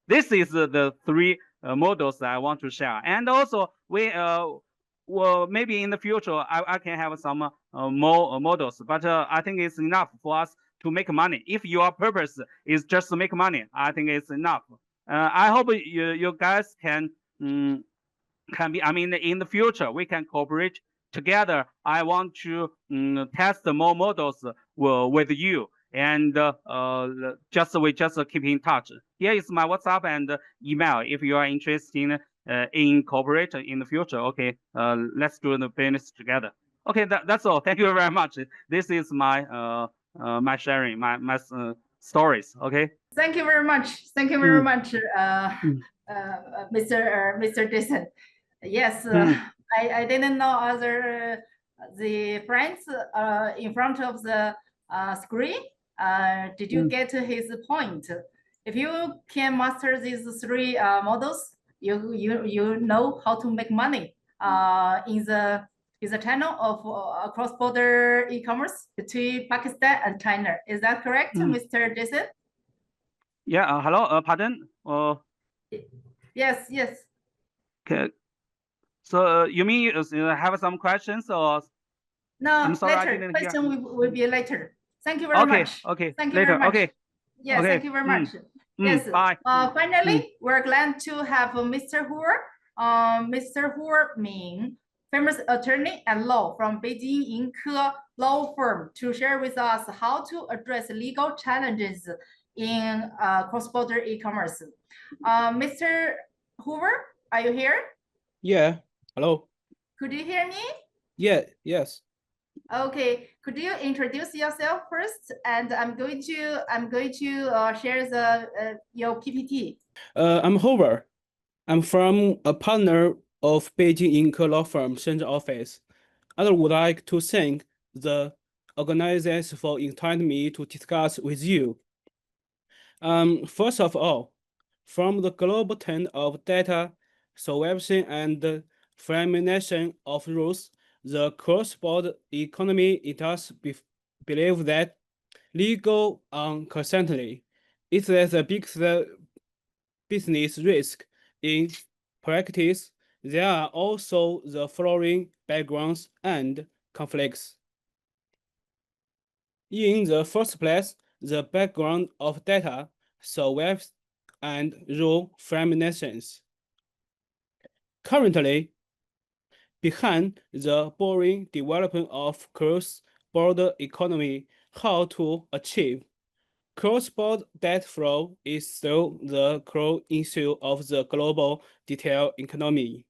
this is the three models that I want to share. And also, we well, maybe in the future I can have some more models, but I think it's enough for us to make money. If your purpose is just to make money, I think it's enough. I hope you guys can be. I mean, in the future we can cooperate together. I want to test more models with you, and we just keep in touch. Here is my WhatsApp and email if you are interested in cooperate in the future. Okay, let's do the business together. Okay, that's all. Thank you very much. This is my my sharing, my stories. Okay. Thank you very much. Thank you very much, Mr. Jason. Yes, I didn't know other the friends in front of the screen. Did you get his point? If you can master these three models, you know how to make money. is a channel of cross-border e-commerce between Pakistan and China. Is that correct, Mr. Jason? Yeah. Hello. Pardon. Yes. Yes. Okay. So you mean you have some questions or? No. I'm sorry, I later. didn't hear. Question will be later. Thank you very much. Okay. Thank you Later. very much. Okay. Yes. Okay. Thank you very much. Yes. Bye. Finally, we're glad to have Mr. Hoover. Mr. Hoover Ming, famous attorney and law from Beijing Yingke Law Firm, to share with us how to address legal challenges in cross-border e-commerce. Mr. Hoover, are you here? Yeah. Hello. Could you hear me? Yeah. Yes. Okay. Could you introduce yourself first? And I'm going to share your PPT. I'm Howard. I'm from a partner of Beijing Yingke Law Firm Shenzhen office. I would like to thank the organizers for inviting me to discuss with you. First of all, from the global trend of data surveillance and fragmentation of rules, the cross-border economy, it does believe that legal uncertainty is the biggest business risk in practice. There are also the following backgrounds and conflicts. In the first place, the background of data surveillance and rule fragmentations. Currently, behind the boring development of cross-border economy, how to achieve cross-border data flow is still the core issue of the global detail economy.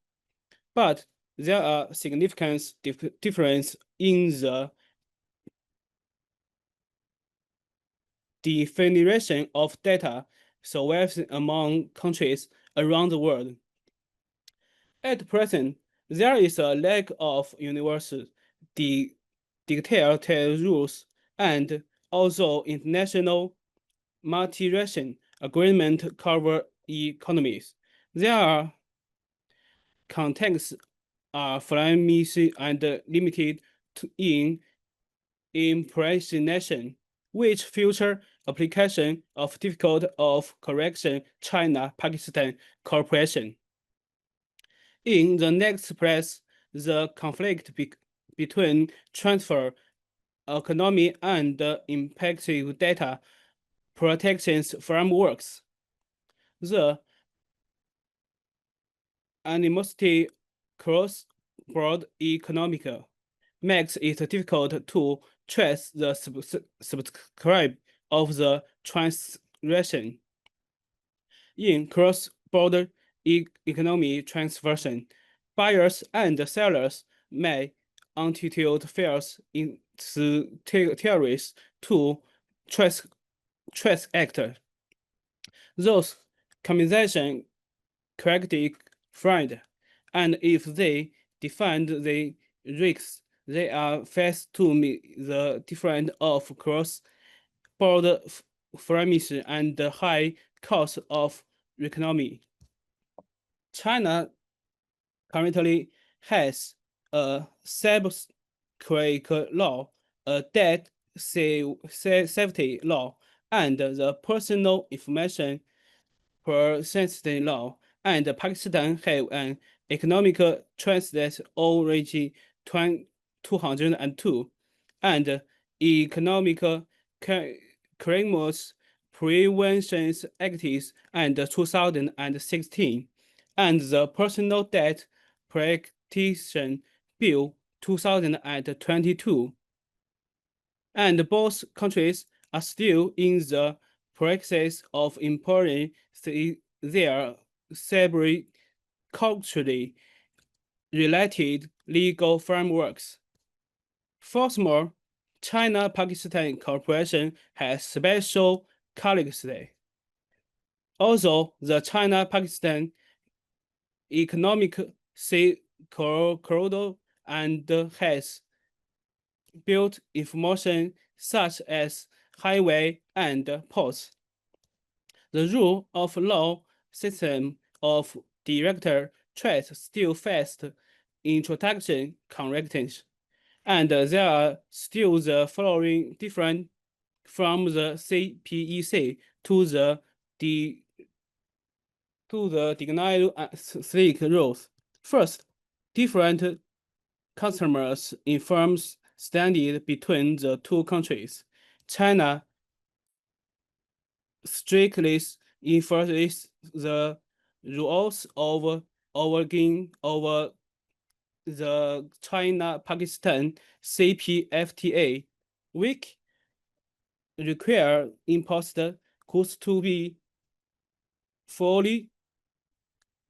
But there are significant differences in the definition of data surveillance among countries around the world. At present, there is a lack of universal detailed rules and also international multilateral agreement cover economies. Their contexts are flimsy and limited in impersonation, which future application of difficult of correction China-Pakistan cooperation. In the next place, the conflict between transfer economy and impactive data protections frameworks. The animosity cross-border economic makes it difficult to trace the subscribe of the transaction. In cross-border economy transaction, buyers and sellers may institute fares in theories to transact. Those compensation correctly find, and if they define the risks, they are faced to meet the difference of cross-border fragmentation and the high cost of economy. China currently has a sub-quick law, a debt safety law, and the personal information processing law, and Pakistan have an economic transit already 202, and economic crimes prevention acts and 2016, and the personal debt practitioner bill 2022. And both countries are still in the process of importing their separate culturally related legal frameworks. Furthermore, China-Pakistan cooperation has special characteristics. Although the China-Pakistan economic corridor and has built information such as highway and ports, the rule of law system of direct trade still faced introduction corrections, and there are still the following different from the CPEC to the diagnostic rules. First, different customers in firms standard between the two countries. China strictly enforces the rules of working over the China-Pakistan CPFTA, which require imported goods to be fully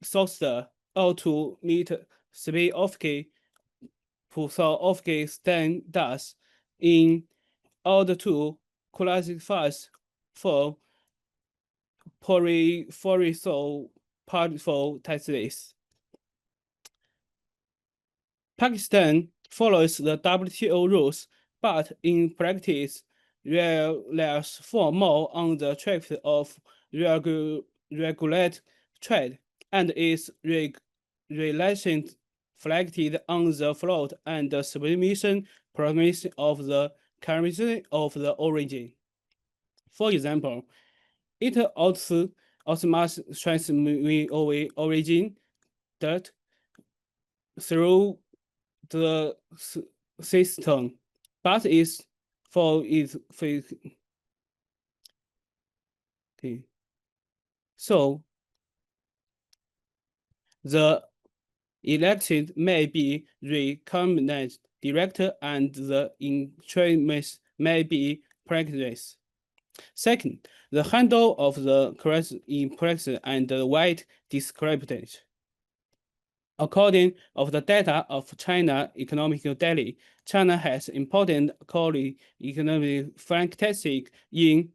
sourced or to meet specific standards in order to qualify for partial taxes. Pakistan follows the WTO rules, but in practice relies far more on the track of regulate trade and is relations reflected on the float and the submission promise of the currency of the origin. For example, it also must transmit origin that through the system, but is for its okay. So the elected may be recommended director and the interest may be practiced. Second, the handle of the correct in practice and the wide discrepancy. According of the data of China Economic Daily, China has important quality economic fantastic in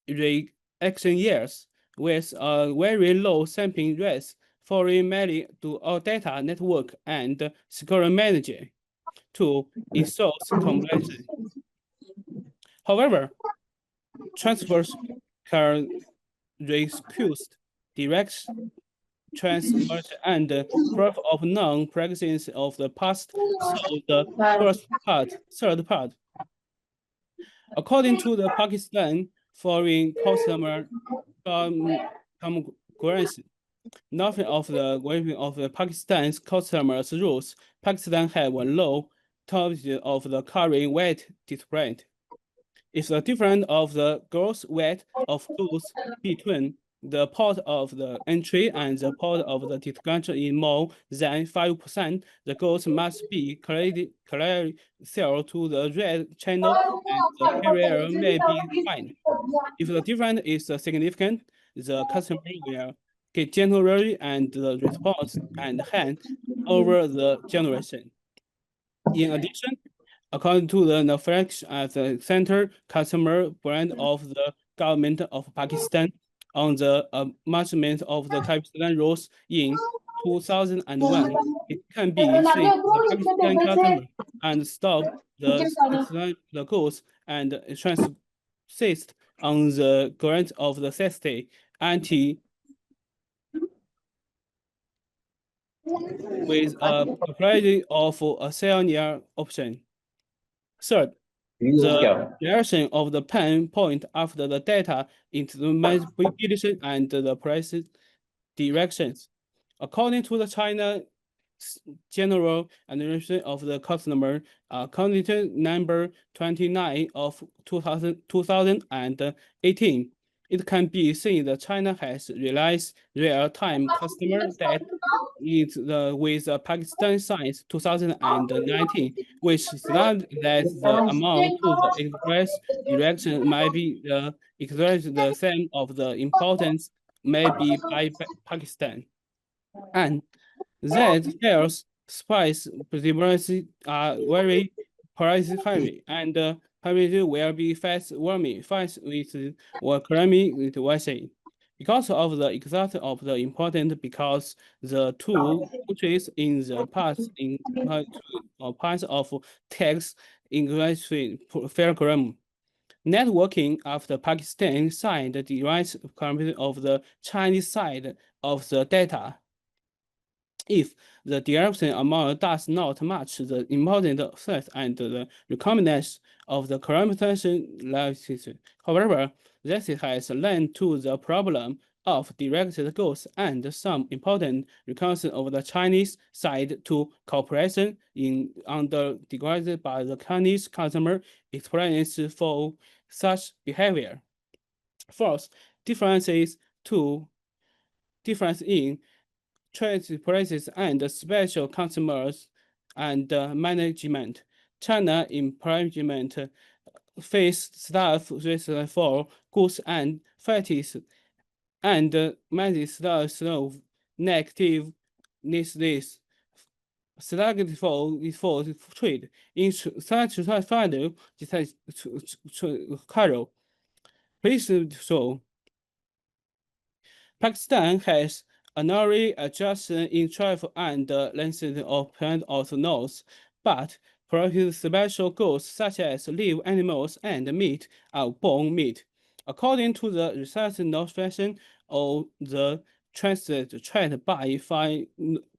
reaction years with a very low sampling rate following mainly to our data network and secure manager to resource complexity. However, transfers can request direct transfer and proof of non-presence of the past. So the third part. According to the Pakistan Foreign Customer Concurrence, nothing of the waiving of the Pakistan's customers rules. Pakistan have a low tolerance of the carrying weight display. It's the difference of the gross weight of goods between the port of the entry and the port of the distribution in more than 5%. The goods must be clearly sold to the red channel and the carrier may be fined. If the difference is significant, the customer will get generally and the response and hand over the generation. In addition, according to the NAFEX as the center customer brand of the government of Pakistan on the measurement of the Pakistan rules in 2001, it can be seen the Pakistan customer and stop the goods and insist on the grant of the safety anti with a propriety of a senior option. Third, the direction of the pen point after the data into the manipulation and the price directions. According to the China General Administration of the Customer Condition number 29 of 2018, it can be seen that China has realized real-time customer data with the Pakistan Science 2019, which is not that the amount to the express direction might be the same of the importance may be by Pakistan. And that sales spice prices are very price heavy and prices will be fast warming fast with or climbing with washing. Because of the exact of the important because the two countries in the past in parts of tax increasing program. Networking after Pakistan side derives of the Chinese side of the data. If the direction amount does not match the important size and the requirements of the computation license. However, this has led to the problem of directed goals and some important requirements of the Chinese side to cooperation in underdivided by the Chinese customer experience for such behavior. Fourth, difference in trade prices and special customers and management. China implement face staff risk for goods and fatigue and manage slow negative this selected for trade in such value carol. Please show. Pakistan has annually adjusted in travel and length of plant of nose, but prohibits special goods such as live animals and meat or bone meat. According to the research notification of the transit trade by fine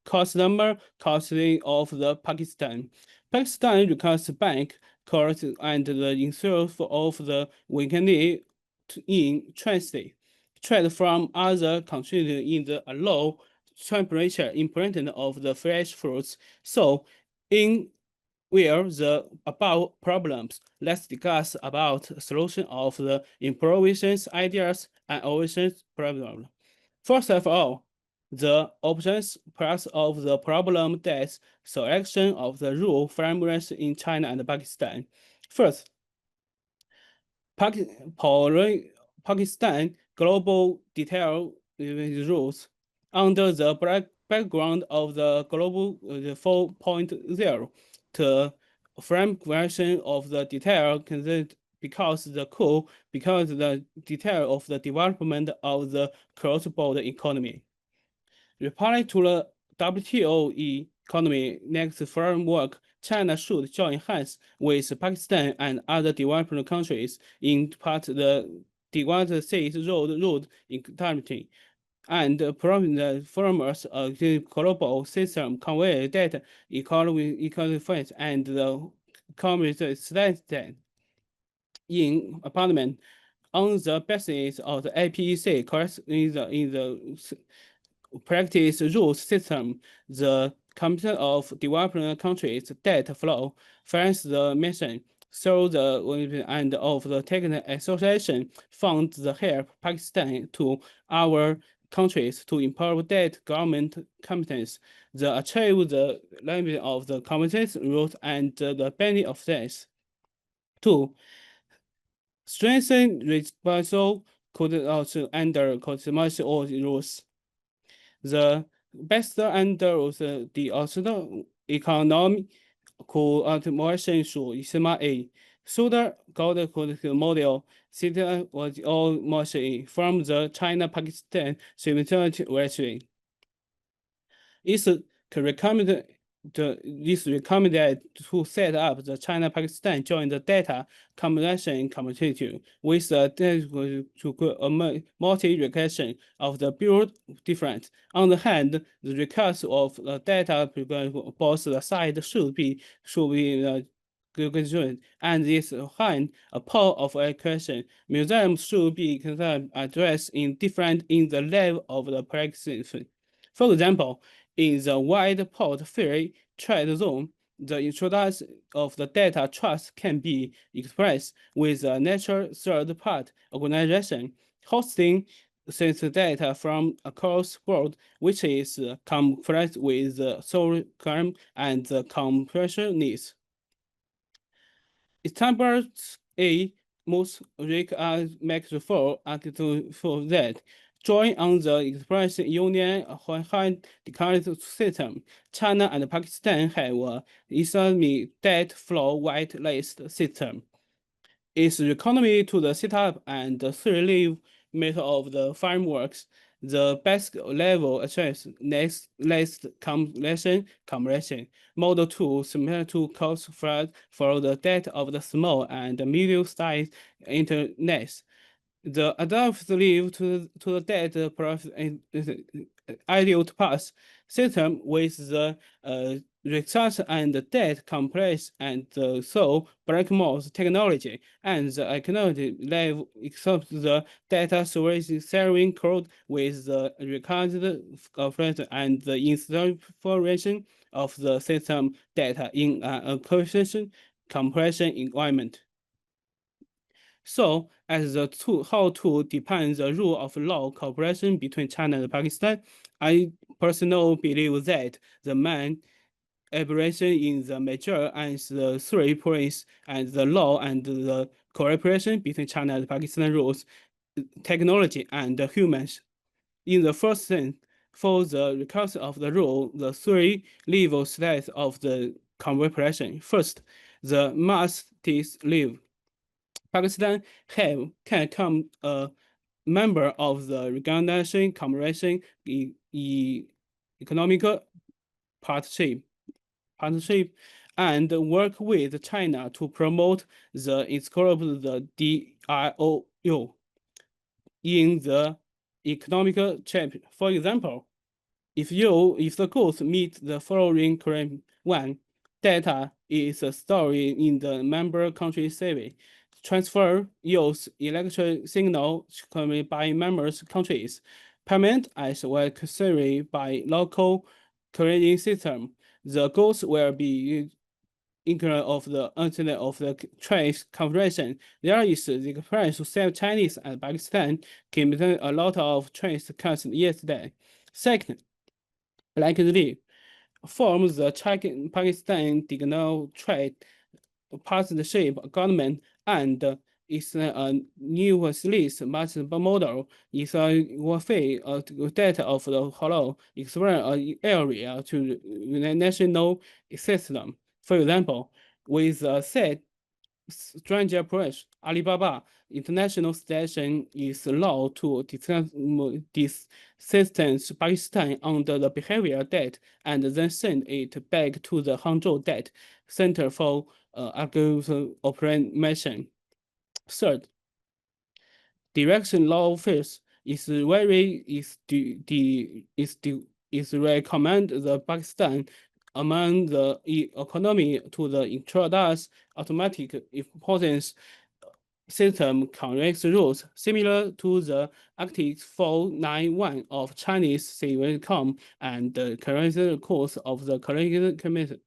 customer costing of the Pakistan. Pakistan requires bank court and the insurance of the weekend in transit trade from other countries in the low temperature important of the fresh fruits. So, in where the above problems, let's discuss about solution of the improvisations, ideas, and options problem. First of all, the options part of the problem that selection of the rule frameworks in China and Pakistan. First, Pakistan global detail rules under the background of the global 4.0 to frame version of the detail because the detail of the development of the cross-border economy. Reply to the WTO economy next framework, China should join hands with Pakistan and other developing countries in part the developed states road integrity and promote the frameworks of the global system convey data economy effects and the community standard in apartment on the basis of the APEC correct in the practice rules system, the Commission of Developing Countries data flow finds the mission. So the and of the Technical Association found the help Pakistan to our countries to improve data government competence, the achieve the limit of the competence rules and the benefit of this. Two, strengthen responsible could also under commercial rules. The best under the also economy co-automation should ISMA A. So the gold model city was all mostly from the China-Pakistan simultaneous regime. It's recommended to set up the China-Pakistan joint data combination community with a multi-requisition of the build difference. On the hand, the request of the data both the side should be and this hand a part of a question. Museums should be addressed in the level of the practice. For example, in the wide port free trade zone, the introduction of the data trust can be expressed with a natural third-party organization hosting sensitive data from across board, which is compliant with the social crime and the compression needs. Establish a most makes for that. Join on the Express Union high declared system. China and Pakistan have a Islamic debt flow whitelist system. Its economy to the setup and the three-leaf method of the frameworks, the best level address next list compression. Model 2 similar to cost flat for the data of the small and medium-sized internet. The adaptive leave to the debt ideal path system with the research and debt complex and so break mode technology and the economic level except the data serving code with the recorded operation and the installation of the system data in a coefficient compression environment. So, as the how to define the rule of law cooperation between China and Pakistan, I personally believe that the main aberration in the measure and the 3 points and the law and the cooperation between China and Pakistan rules, technology and humans. In the first sense, for the recursion of the rule, the 3 level states of the cooperation. First, the must leave. Pakistan can become a member of the Organization Cooperation Economic Partnership and work with China to promote the scope of the DIOU in the economic champion. For example, if the goals meet the following claim: 1. Data is stored in the member country survey. Transfer use electric signal by members countries. Payment as well carried by local clearing system. The goals will be increment of the internet of the trade cooperation. There is the plan to save Chinese and Pakistan committed a lot of trade cuts yesterday. Second, likely forms the Pakistan digital trade partnership government and is a new list multiple model is a way data of the whole explore area to the national system. For example, with a set stranger approach, Alibaba International Station is allowed to discuss this systems Pakistan under the behavior debt and then send it back to the Hangzhou Debt Center for operation. Third, direction law first is recommend the Pakistan among the economy to the introduce automatic importance system corrects rules similar to the Article 491 of Chinese Civil Code and the current course of the current commission.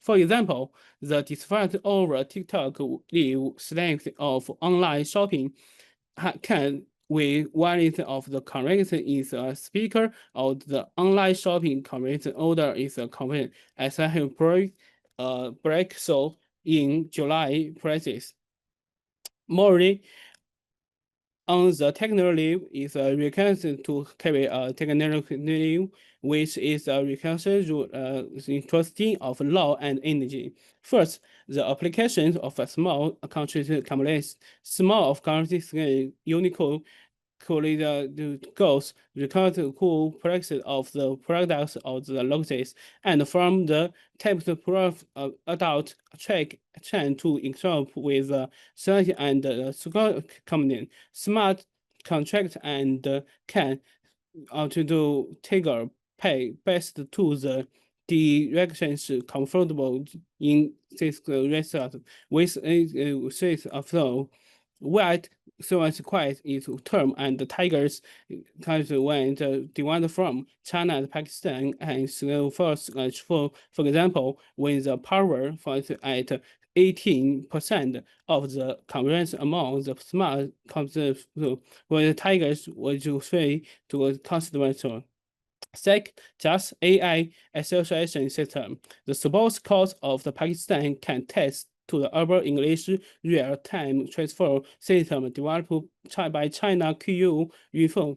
For example, the dispute over TikTok leave strength of online shopping can we violate of the correct is a speaker or the online shopping correct order is a conveyed as I have break so in July prices. Moreover, on the technical leave is a requirement to carry a technical leave, which is a requirement interesting of law and energy. First, the application of a small country complex, small of country scale, Unicode goals record who prices of the products of the logistics and from the types of adult track chain to interact with the society and the company. Smart contract and can to do trigger pay best to the directions comfortable in this result with a series of flow. White so as quiet is term and the tigers comes when the demand from China and Pakistan and so forth for example when the power was at 18% of the conference among the smart comes when the tigers were to say to a customer. Second, just AI association system. The support course of the Pakistan can test to the urban English real-time transfer system developed by China QU Yufeng,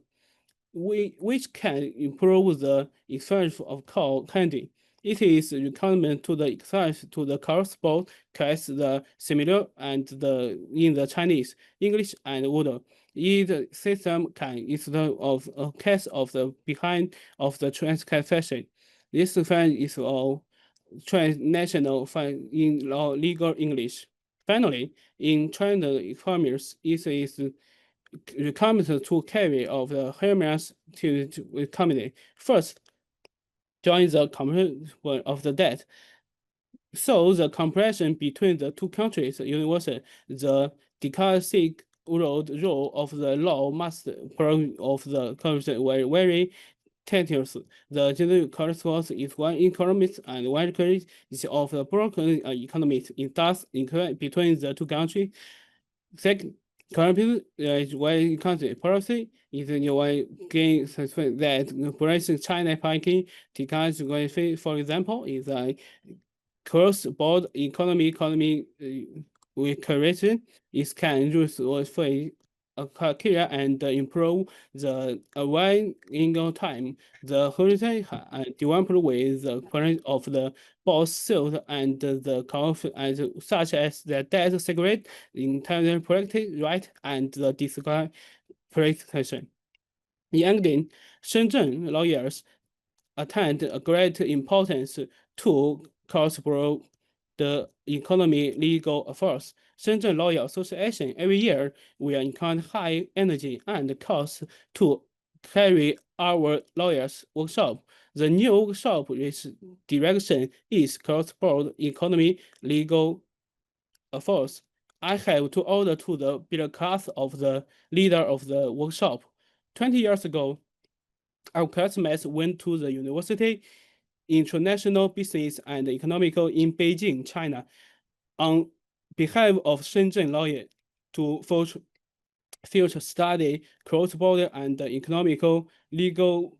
which can improve the experience of call candy. It is a requirement to the exercise to the correspond case the similar and in the Chinese, English and Urdu. Each system can instead of a case of the behind of the translation. This file is all transnational file in legal English. Finally, in China e-commerce, it is requirements to carry of the Hermes to company. First, join the compression of the debt. So the compression between the two countries universal. The decisive role of the law must prove of the compression were very tenuous. The general corresponds is one economist and one critic of the broken economies in thus between the two countries. Second, current one country policy is one gain that embracing China Peking because for example is a cross-border economy creation is can use free criteria and improve the arrival time. The horizon developed with the current of the both sales and the cost as such as the debt secret, internal practice right, and the disqualification. In ending, Shenzhen lawyers attend a great importance to cross-border the economy legal affairs. Shenzhen Lawyer Association every year will incur high energy and costs to carry our lawyers workshop. The new workshop direction is cross-border economy legal affairs. I have to order to the bigger class of the leader of the workshop. 20 years ago, our classmates went to the University International Business and Economical in Beijing, China, on behalf of Shenzhen lawyer to future study cross-border and economical legal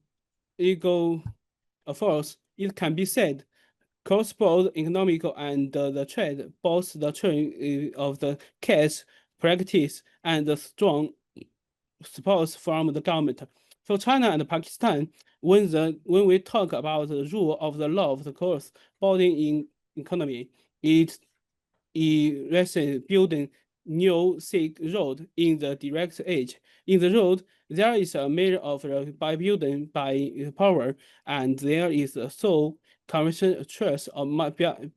affairs. It can be said cross-border economical and the trade, both the trend of the case practice and the strong support from the government. For China and Pakistan, when we talk about the rule of the law of the cross-border in economy, it is building new Silk Road in the direct age. In the road, there is a measure of by building by power, and there is a sole commercial choice of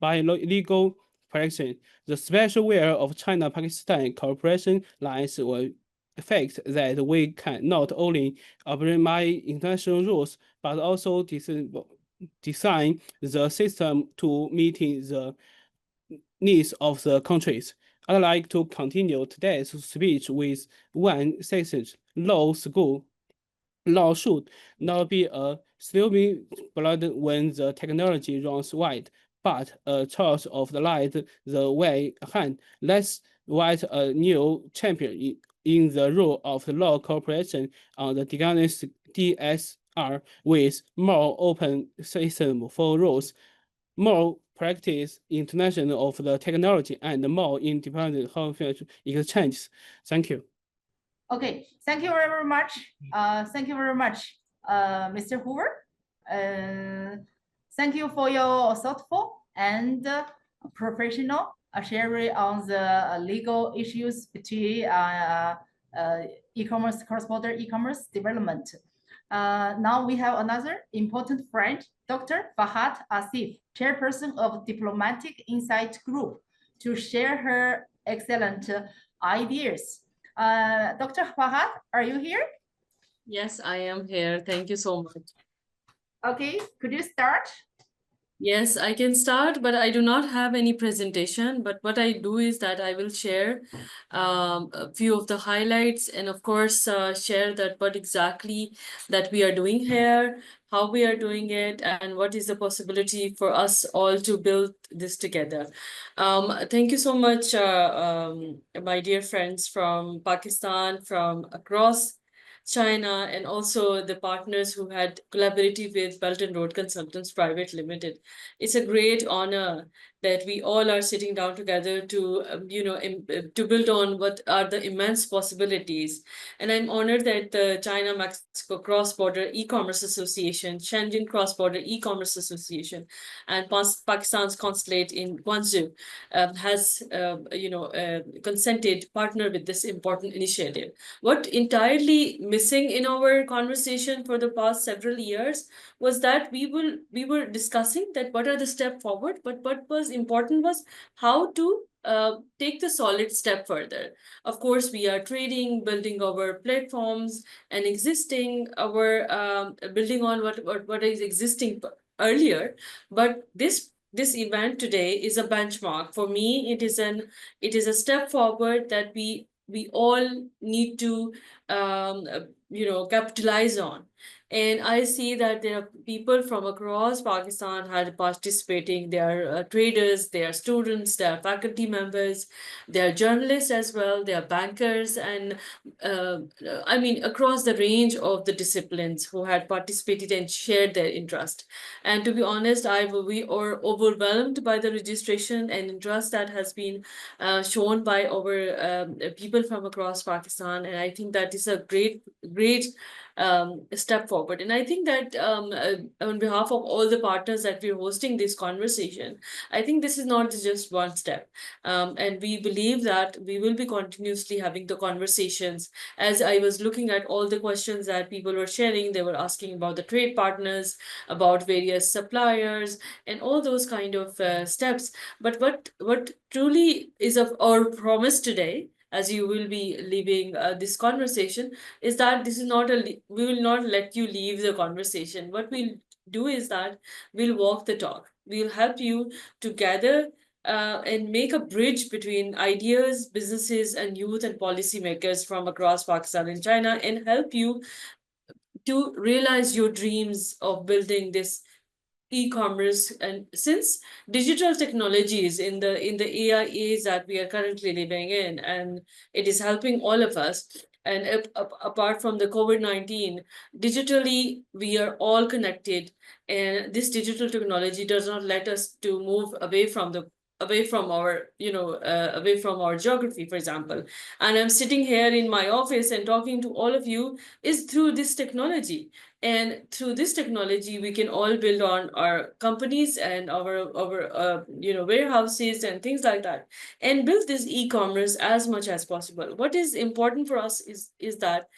by legal protection. The special will of China-Pakistan cooperation lines will fact that we can not only operate by international rules, but also design the system to meeting the needs of the countries. I'd like to continue today's speech with one sentence. Law should not be a silver bullet when the technology runs wide, but a charge of the light the way ahead. Let's write a new champion in the rule of the law cooperation on the DSR with more open system for rules, more practice international of the technology, and more independent exchanges. Thank you. Okay, thank you very much. Thank you very much, Mr. Hoover. Thank you for your thoughtful and professional sharing on the legal issues between e-commerce, cross-border e-commerce development. Now we have another important friend, Dr. Fahad Asif, chairperson of Diplomatic Insight Group, to share her excellent ideas. Dr. Fahad, are you here? Yes, I am here. Thank you so much. Okay, could you start? Yes, I can start, but I do not have any presentation. But what I do is that I will share a few of the highlights and of course share that what exactly that we are doing here, how we are doing it, and what is the possibility for us all to build this together. Thank you so much, my dear friends from Pakistan, from across China, and also the partners who had collaborated with Belt and Road Consultants Private Limited. It's a great honor that we all are sitting down together to, to build on what are the immense possibilities. And I'm honored that the China-Mexico Cross-Border E-Commerce Association, Shenzhen Cross-Border E-Commerce Association, and Pakistan's consulate in Guangzhou has, consented partner with this important initiative. What entirely missing in our conversation for the past several years was that we were discussing that what are the steps forward, but what was important was how to take the solid step further. Of course, we are trading, building our platforms, and existing our building on what is existing earlier. But this event today is a benchmark for me. It is a step forward that we all need to capitalize on. And I see that there are people from across Pakistan are participating. There are traders, there are students, there are faculty members, there are journalists as well, there are bankers, and I mean, across the range of the disciplines who had participated and shared their interest. And to be honest, we are overwhelmed by the registration and interest that has been shown by our people from across Pakistan. And I think that is a great step forward. And I think that on behalf of all the partners that we're hosting this conversation, I think this is not just one step. And we believe that we will be continuously having the conversations. As I was looking at all the questions that people were sharing, they were asking about the trade partners, about various suppliers, and all those kind of steps. But what truly is of our promise today, as you will be leaving this conversation, is that this is not we will not let you leave the conversation. What we'll do is that we'll walk the talk. We'll help you to gather and make a bridge between ideas, businesses, and youth and policymakers from across Pakistan and China, and help you to realize your dreams of building this e-commerce. And since digital technologies in the AI age that we are currently living in, and it is helping all of us, and apart from the COVID-19, digitally we are all connected, and this digital technology does not let us to move away from our away from our geography, for example. And I'm sitting here in my office and talking to all of you is through this technology. And through this technology, we can all build on our companies and our warehouses and things like that, and build this e-commerce as much as possible. What is important for us is that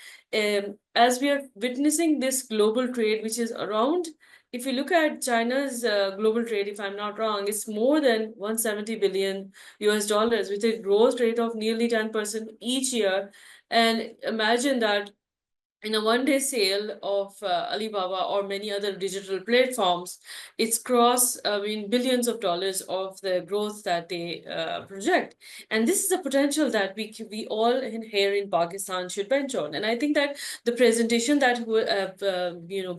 as we are witnessing this global trade, which is around, if you look at China's global trade, if I'm not wrong, it's more than 170 billion US dollars, with a growth rate of nearly 10% each year. And imagine that in a one-day sale of Alibaba or many other digital platforms, it's billions of dollars of the growth that they project. And this is a potential that we all here in Pakistan should bench on. And I think that the presentation that we have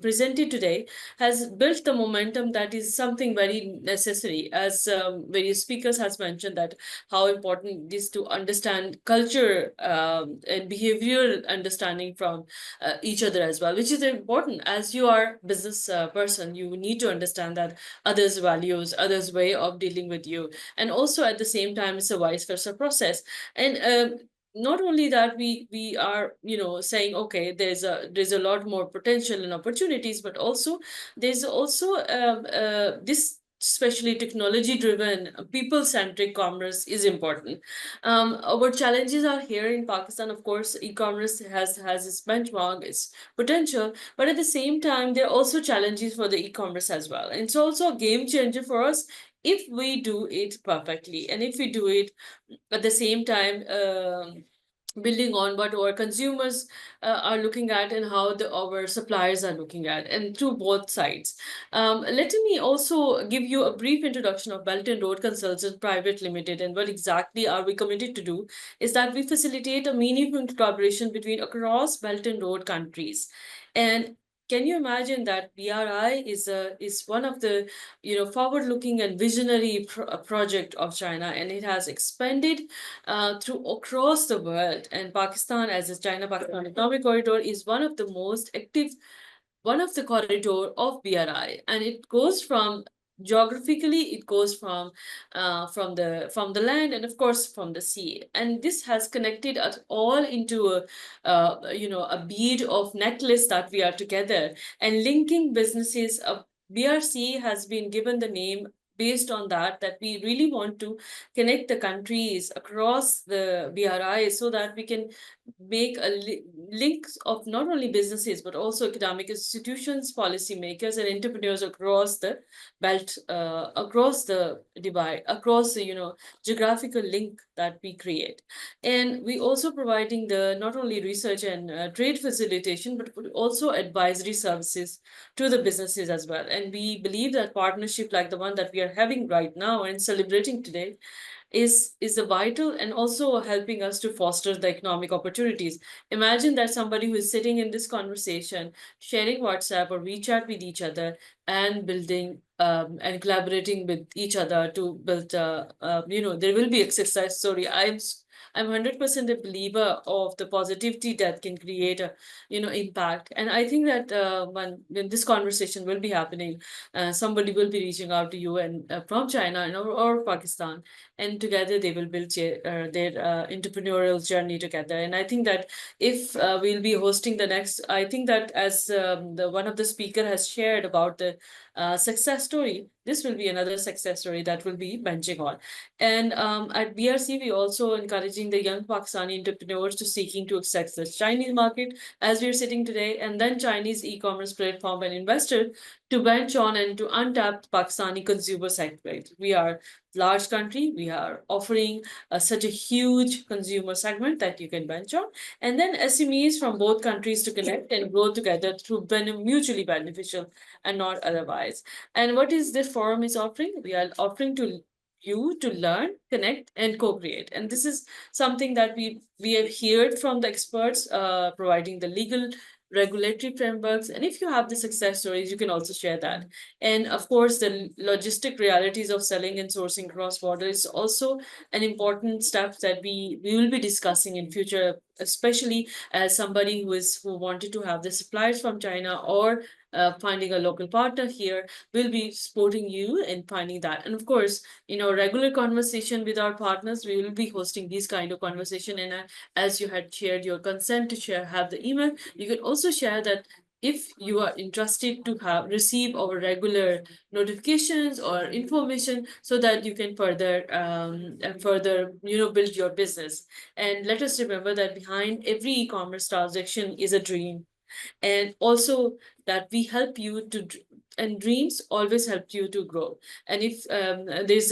presented today has built the momentum that is something very necessary. As various speakers has mentioned, that how important it is to understand culture and behavioral understanding from each other as well, which is important. As you are a business person, you need to understand that others' values, others' way of dealing with you, and also at the same time, it's a vice versa process. And not only that, we are saying, okay, there's a lot more potential and opportunities, but also there's also this especially technology-driven, people-centric commerce is important. Our challenges are here in Pakistan. Of course, e-commerce has its benchmark, its potential, but at the same time, there are also challenges for the e-commerce as well. And it's also a game changer for us if we do it perfectly, and if we do it at the same time, building on what our consumers are looking at and how our suppliers are looking at, and through both sides. Let me also give you a brief introduction of Belt and Road Consultants Private Limited, and what exactly are we committed to do is that we facilitate a meaningful collaboration between across Belt and Road countries. And can you imagine that BRI is one of the forward-looking and visionary project of China, and it has expanded through across the world. And Pakistan, as a China-Pakistan Economic Corridor, is one of the most active, one of the corridor of BRI, and it goes from geographically, it goes from the land, and of course from the sea. And this has connected us all into a bead of necklace that we are together and linking businesses. BRC has been given the name based on that we really want to connect the countries across the BRI so that we can make a link of not only businesses but also academic institutions, policymakers, and entrepreneurs across the belt, across the divide, across the geographical link that we create. And we also providing the not only research and trade facilitation but also advisory services to the businesses as well. And we believe that partnership like the one that we are having right now and celebrating today is a vital and also helping us to foster the economic opportunities. Imagine that somebody who is sitting in this conversation, sharing WhatsApp or WeChat with each other and building and collaborating with each other to build, there will be a success story. I'm 100% a believer of the positivity that can create a impact. And I think that when this conversation will be happening, somebody will be reaching out to you and from China or Pakistan, and together they will build their entrepreneurial journey together. And I think that if we'll be hosting the next, I think that as the one of the speaker has shared about the success story, this will be another success story that will be benching on. And at BRC, we also encouraging the young Pakistani entrepreneurs to seeking to access the Chinese market as we're sitting today, and then Chinese e-commerce platform and investor to bench on and to untap Pakistani consumer segment. We are large country, we are offering such a huge consumer segment that you can bench on, and then SMEs from both countries to connect and grow together through mutually beneficial and not otherwise. And what is this forum is offering? We are offering to you to learn, connect, and co-create. And this is something that we have heard from the experts, providing the legal regulatory frameworks. And if you have the success stories, you can also share that. And of course, the logistic realities of selling and sourcing cross-border is also an important step that we will be discussing in future, especially as somebody who wanted to have the suppliers from China or finding a local partner here, will be supporting you in finding that. And of course, regular conversation with our partners, we will be hosting these kind of conversation. And as you had shared your consent to have the email, you can also share that if you are interested to receive our regular notifications or information so that you can further build your business. And let us remember that behind every e-commerce transaction is a dream. And also that we help you to, and dreams always help you to grow. And if there's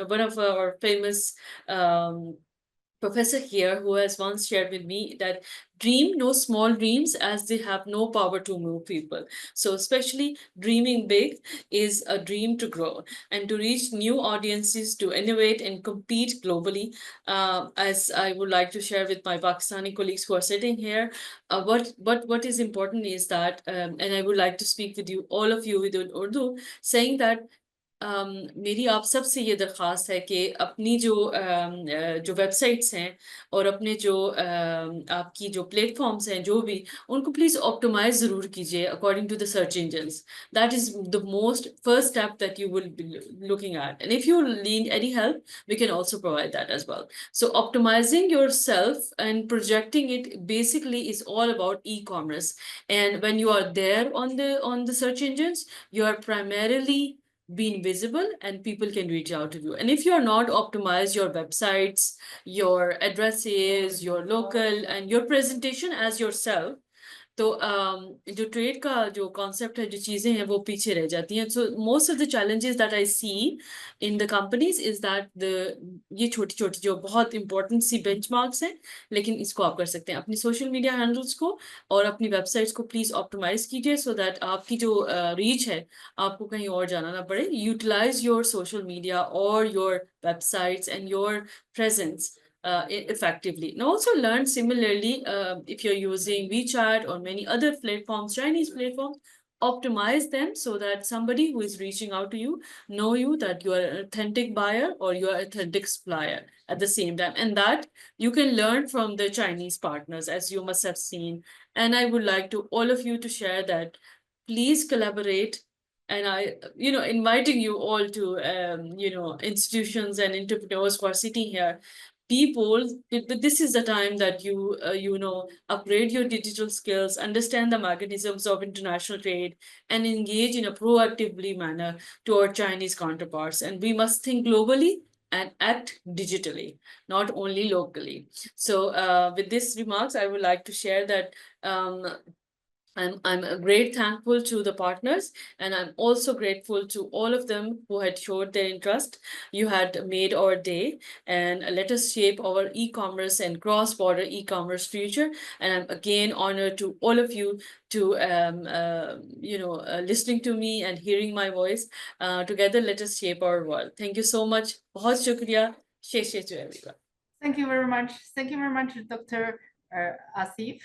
one of our famous professor here who has once shared with me that dream no small dreams as they have no power to move people. So especially dreaming big is a dream to grow and to reach new audiences, to innovate and compete globally. As I would like to share with my Pakistani colleagues who are sitting here, what is important is that, and I would like to speak with you, all of you with Urdu, saying that मेरी आप सबसे ये दरख्वास्त है कि अपनी जो websites हैं और अपने जो आपकी जो प्लेटफॉर्म्स हैं जो भी उनको प्लीज ऑप्टिमाइज जरूर कीजिए according to the search engines that is the most first step that you will be looking at. And if you need any help, we can also provide that as well. So optimizing yourself and projecting it basically is all about e-commerce. And when you are there on the search engines, you are primarily being visible and people can reach out to you. And if you're not optimize your websites, your addresses, your local and your presentation as yourself, तो जो trade का जो concept है, जो चीजें हैं वो पीछे रह जाती हैं. So most of the challenges that I see in the companies is that ये छोटी छोटी जो बहुत इंपॉर्टेंट सी बेंचमार्क्स हैं, लेकिन इसको आप कर सकते हैं अपनी सोशल मीडिया हैंडल्स को और अपनी वेबसाइट्स को प्लीज ऑप्टिमाइज कीजिए सो दैट आपकी जो रीच है आपको कहीं और जाना ना पड़े. यूटिलाइज योर सोशल मीडिया और your websites and your presence effectively. And also learn similarly, if you're using WeChat or many other platforms, Chinese platforms, optimize them so that somebody who is reaching out to you know you that you are an authentic buyer or you are an authentic supplier at the same time. And that you can learn from the Chinese partners, as you must have seen. And I would like to all of you to share that please collaborate. And I, inviting you all to, institutions and entrepreneurs who are sitting here, people, this is the time that you upgrade your digital skills, understand the mechanisms of international trade, and engage in a proactively manner to our Chinese counterparts. And we must think globally and act digitally, not only locally. So with these remarks, I would like to share that I'm great thankful to the partners, and I'm also grateful to all of them who had showed their interest. You had made our day, and let us shape our e-commerce and cross-border e-commerce future. And I'm again honored to all of you to listening to me and hearing my voice. Together, let us shape our world. Thank you so much. बहुत शुक्रिया. Sheshe to everyone. Thank you very much. Thank you very much, Dr. Asif.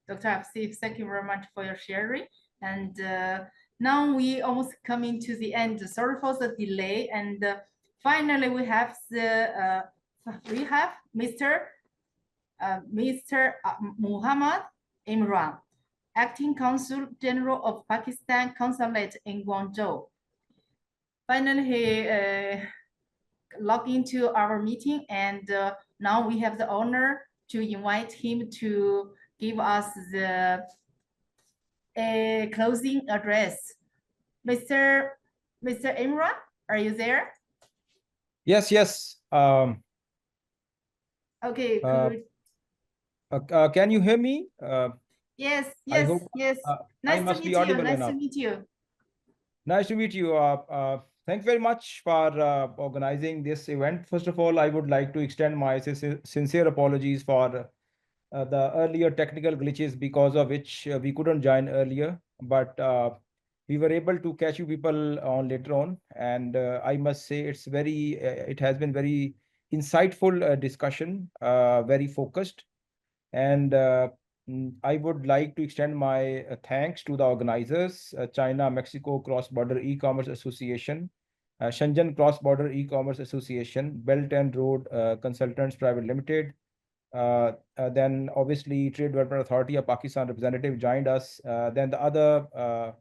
Dr. Asif, thank you very much for your sharing. And now we almost coming to the end. Sorry for the delay. And finally, we have Mr. Muhammad Imran, Acting Consul General of Pakistan Consulate in Guangzhou. Finally, he logged into our meeting, and now we have the honor to invite him to give us the closing address. Mr. Imran, are you there? Yes. Okay. Can you hear me? Yes. hope, Nice must to be meet you. audible Nice enough. to meet you. Nice to meet you. Thank you very much for organizing this event. First of all, I would like to extend my sincere apologies for the earlier technical glitches, because of which we couldn't join earlier. But we were able to catch you people on later on, and I must say it has been very insightful discussion, very focused, and I would like to extend my thanks to the organizers, China-Mexico Cross-Border E-Commerce Association, Shenzhen Cross-Border E-Commerce Association, Belt and Road Consultants Private Limited. Then obviously Trade Development Authority of Pakistan representative joined us. Then the other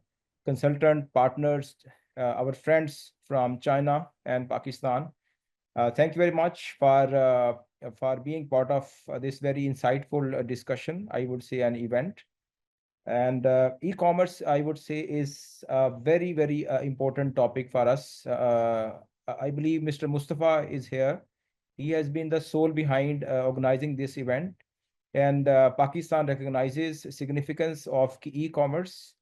consultant partners, our friends from China and Pakistan. Thank you very much for being part of this very insightful discussion, I would say, an event. And e-commerce, I would say, is a very, very important topic for us. I believe Mr. Mustafa is here. He has been the soul behind organizing this event. And Pakistan recognizes significance of e-commerce.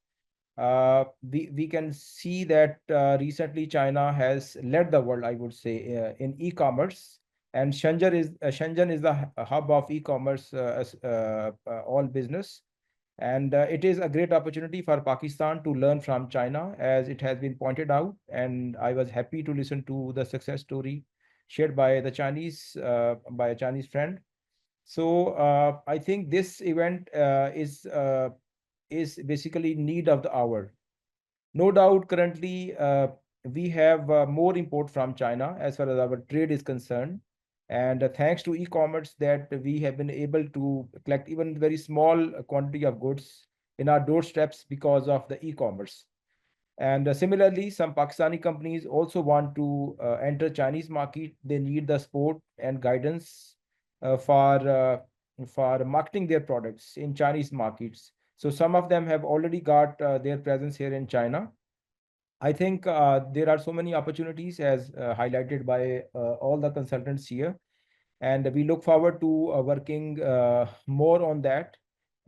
We can see that recently China has led the world, I would say, in e-commerce. And Shenzhen is the hub of e-commerce, all business. And it is a great opportunity for Pakistan to learn from China, as it has been pointed out. And I was happy to listen to the success story shared by the Chinese, by a Chinese friend. So I think this event is basically need of the hour. No doubt, currently we have more import from China as far as our trade is concerned. And thanks to e-commerce, that we have been able to collect even very small quantity of goods in our doorsteps because of the e-commerce. And similarly, some Pakistani companies also want to enter Chinese market. They need the support and guidance for marketing their products in Chinese markets. So some of them have already got their presence here in China. I think there are so many opportunities, as highlighted by all the consultants here. And we look forward to working more on that.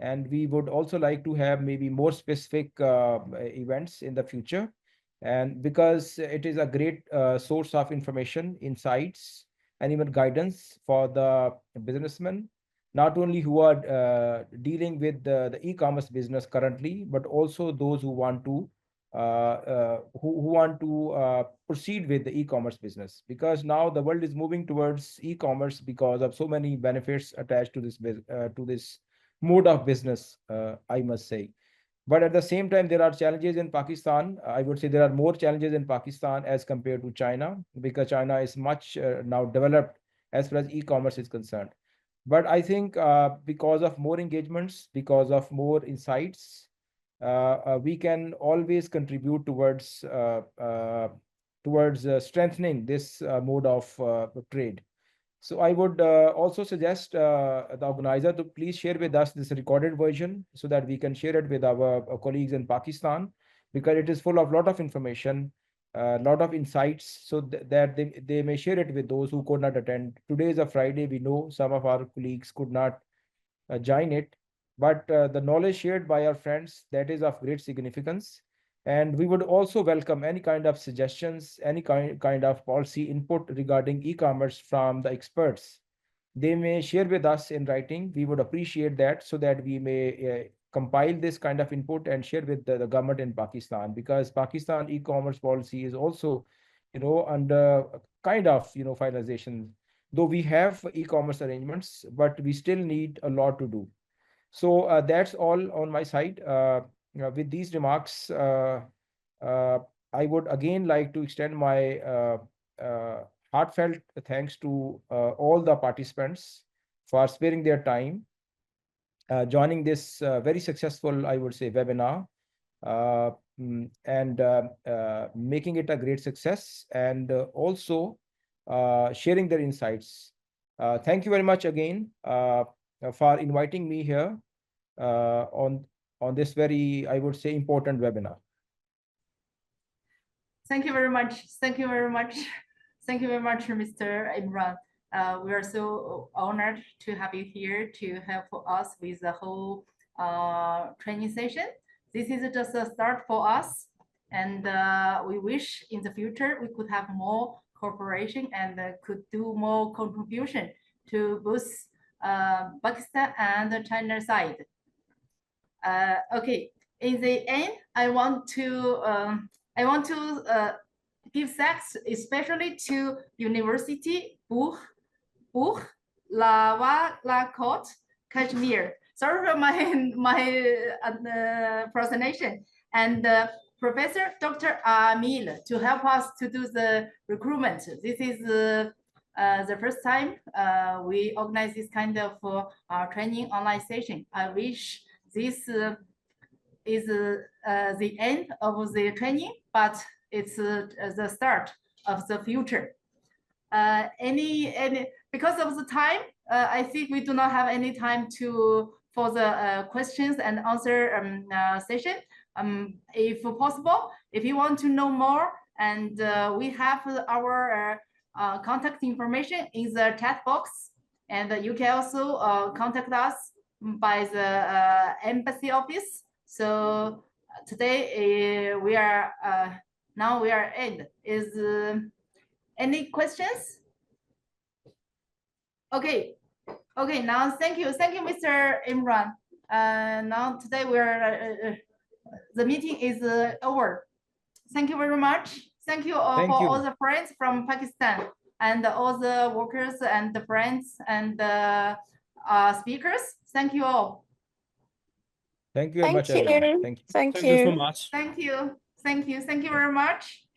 And we would also like to have maybe more specific events in the future. And because it is a great source of information, insights, and even guidance for the businessmen, not only who are dealing with the e-commerce business currently, but also those who want to proceed with the e-commerce business, because now the world is moving towards e-commerce because of so many benefits attached to this mode of business, I must say. But at the same time, there are challenges in Pakistan. I would say there are more challenges in Pakistan as compared to China, because China is much now developed as far as e-commerce is concerned. But I think because of more engagements, because of more insights, we can always contribute towards strengthening this mode of trade. So I would also suggest the organizer to please share with us this recorded version so that we can share it with our colleagues in Pakistan, because it is full of lot of information, a lot of insights, so that they may share it with those who could not attend. Today is a Friday. We know some of our colleagues could not join it, but the knowledge shared by our friends, that is of great significance. And we would also welcome any kind of suggestions, any kind of policy input regarding e-commerce from the experts. They may share with us in writing. We would appreciate that, so that we may compile this kind of input and share with the government in Pakistan, because Pakistan e-commerce policy is also, under kind of, finalization. Though we have e-commerce arrangements, but we still need a lot to do. So that's all on my side. With these remarks, I would again like to extend my heartfelt thanks to all the participants for sparing their time, joining this very successful, I would say, webinar, and making it a great success, and also sharing their insights. Thank you very much again for inviting me here on this very, I would say, important webinar. Thank you very much. Thank you very much. Thank you very much, Mr. Imran. We are so honored to have you here to help us with the whole training session. This is just a start for us, and we wish in the future we could have more cooperation and could do more contribution to both Pakistan and the China side. Okay, in the end, I want to give thanks especially to University Lawalakot, Kashmir. Sorry for my pronunciation. And Professor Dr. Amil to help us to do the recruitment. This is the first time we organize this kind of training online session. I wish this is the end of the training, but it's the start of the future. Because of the time, I think we do not have any time for the questions and answer session. If possible, if you want to know more, and we have our contact information in the chat box, and you can also contact us by the embassy office. So today we are now we are end. Is any questions? Okay. Now thank you, Mr. Imran. Now today we are the meeting is over. Thank you very much. Thank you all for all the friends from Pakistan and all the workers and the friends and the speakers. Thank you all. Thank you very much, everyone. Thank you. Thank you so much. Thank you very much.